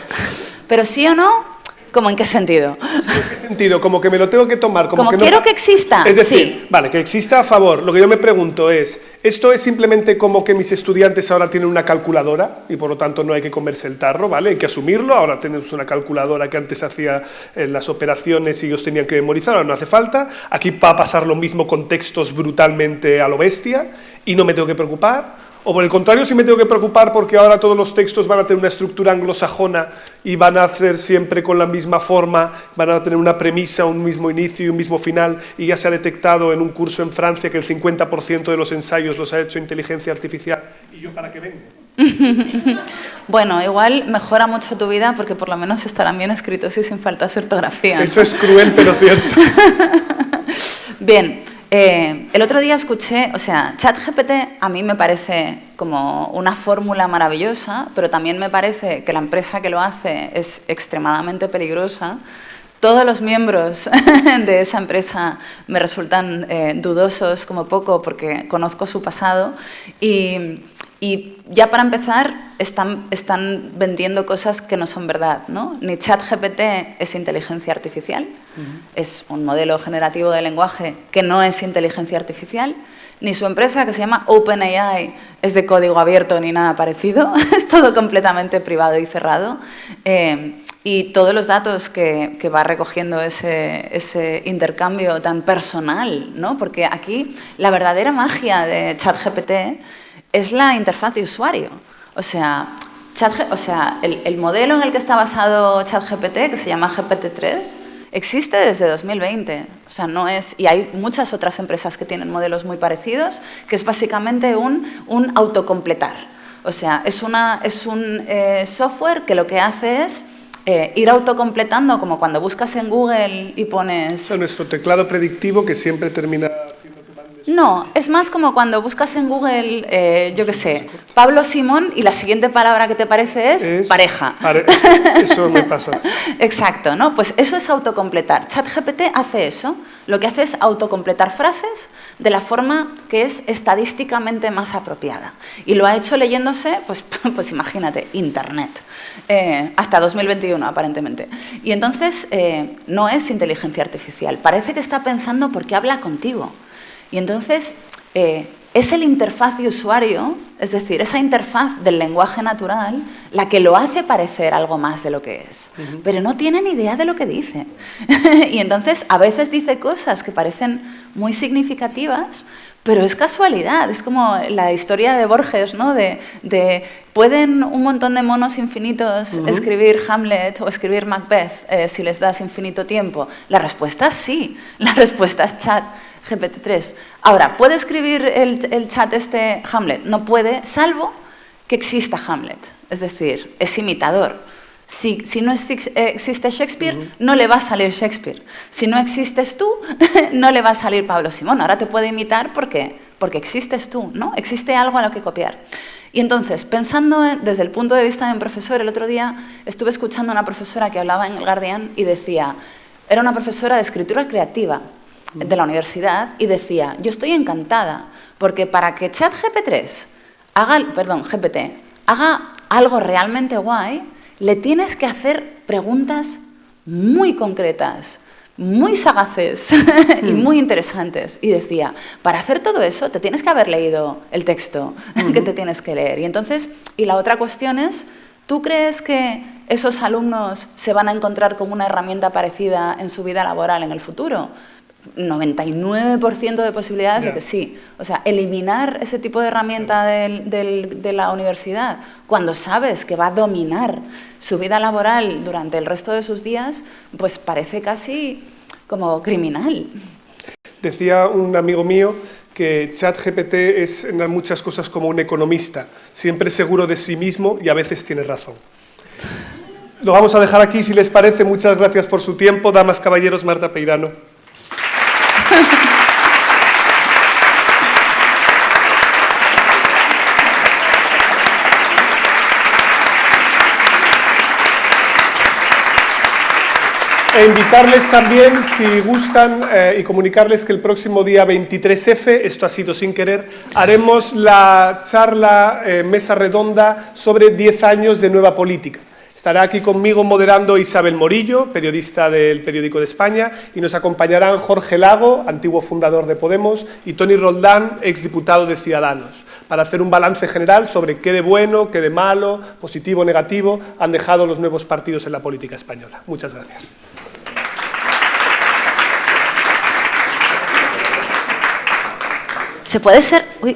Pero sí o no, ¿cómo en qué sentido? ¿En qué sentido? Como que me lo tengo que tomar. Como que quiero no... que exista, es decir, sí. Vale, que exista a favor. Lo que yo me pregunto es, ¿esto es simplemente como que mis estudiantes ahora tienen una calculadora y por lo tanto no hay que comerse el tarro, ¿vale? Hay que asumirlo. Ahora tenemos una calculadora que antes hacía las operaciones y ellos tenían que memorizar, ahora no hace falta. Aquí va a pasar lo mismo con textos brutalmente a lo bestia y no me tengo que preocupar. O por el contrario, sí me tengo que preocupar porque ahora todos los textos van a tener una estructura anglosajona y van a hacer siempre con la misma forma, van a tener una premisa, un mismo inicio y un mismo final, y ya se ha detectado en un curso en Francia que el 50% de los ensayos los ha hecho inteligencia artificial. ¿Y yo para qué vengo? Bueno, igual mejora mucho tu vida porque por lo menos estarán bien escritos y sin faltas de ortografía, ¿no? Eso es cruel, pero cierto. Bien. El otro día escuché, o sea, ChatGPT a mí me parece como una fórmula maravillosa, pero también me parece que la empresa que lo hace es extremadamente peligrosa. Todos los miembros de esa empresa me resultan dudosos como poco porque conozco su pasado y ya para empezar están vendiendo cosas que no son verdad, ¿no? Ni ChatGPT es inteligencia artificial, es un modelo generativo de lenguaje que no es inteligencia artificial, ni su empresa, que se llama OpenAI, es de código abierto ni nada parecido, es todo completamente privado y cerrado. Y todos los datos que va recogiendo ese intercambio tan personal, ¿no? Porque aquí la verdadera magia de ChatGPT es la interfaz de usuario. O sea, el modelo en el que está basado ChatGPT, que se llama GPT-3, existe desde 2020. O sea, no es... Y hay muchas otras empresas que tienen modelos muy parecidos, que es básicamente un autocompletar. O sea, es un software que lo que hace es ir autocompletando, como cuando buscas en Google y pones... O nuestro teclado predictivo que siempre termina... No, es más como cuando buscas en Google, yo qué sé, Pablo Simón y la siguiente palabra que te parece es pareja. Eso me pasa. Exacto, ¿no? Pues eso es autocompletar. ChatGPT hace eso. Lo que hace es autocompletar frases de la forma que es estadísticamente más apropiada. Y lo ha hecho leyéndose, pues imagínate, Internet. Hasta 2021, aparentemente. Y entonces no es inteligencia artificial. Parece que está pensando porque habla contigo. Y entonces es el interfaz de usuario, es decir, esa interfaz del lenguaje natural, la que lo hace parecer algo más de lo que es. Pero no tiene ni idea de lo que dice. Y entonces a veces dice cosas que parecen muy significativas, pero es casualidad. Es como la historia de Borges, ¿no? ¿Pueden un montón de monos infinitos escribir Hamlet o escribir Macbeth si les das infinito tiempo? La respuesta es sí. La respuesta es chat. GPT-3. Ahora, ¿puede escribir el chat este Hamlet? No puede, salvo que exista Hamlet. Es decir, es imitador. Si no existe Shakespeare, no le va a salir Shakespeare. Si no existes tú, no le va a salir Pablo Simón. Ahora te puede imitar porque existes tú, ¿no? Existe algo a lo que copiar. Y entonces, pensando desde el punto de vista de un profesor, el otro día estuve escuchando a una profesora que hablaba en el Guardian y decía, era una profesora de escritura creativa de la universidad, y decía, yo estoy encantada, porque para que GPT haga algo realmente guay, le tienes que hacer preguntas muy concretas, muy sagaces y muy interesantes. Y decía, para hacer todo eso te tienes que haber leído el texto que te tienes que leer. Y entonces, y la otra cuestión es, ¿tú crees que esos alumnos se van a encontrar con una herramienta parecida en su vida laboral en el futuro? 99% de posibilidades de que sí. O sea, eliminar ese tipo de herramienta de la universidad cuando sabes que va a dominar su vida laboral durante el resto de sus días, pues parece casi como criminal. Decía un amigo mío que ChatGPT es en muchas cosas como un economista, siempre seguro de sí mismo y a veces tiene razón. Lo vamos a dejar aquí, si les parece. Muchas gracias por su tiempo. Damas, caballeros, Marta Peirano. E invitarles también, si gustan, y comunicarles que el próximo día 23F, esto ha sido sin querer, haremos la charla mesa redonda sobre 10 años de nueva política. Estará aquí conmigo moderando Isabel Morillo, periodista del Periódico de España, y nos acompañarán Jorge Lago, antiguo fundador de Podemos, y Toni Roldán, exdiputado de Ciudadanos, para hacer un balance general sobre qué de bueno, qué de malo, positivo, negativo, han dejado los nuevos partidos en la política española. Muchas gracias. ¿Se puede ser...? Uy.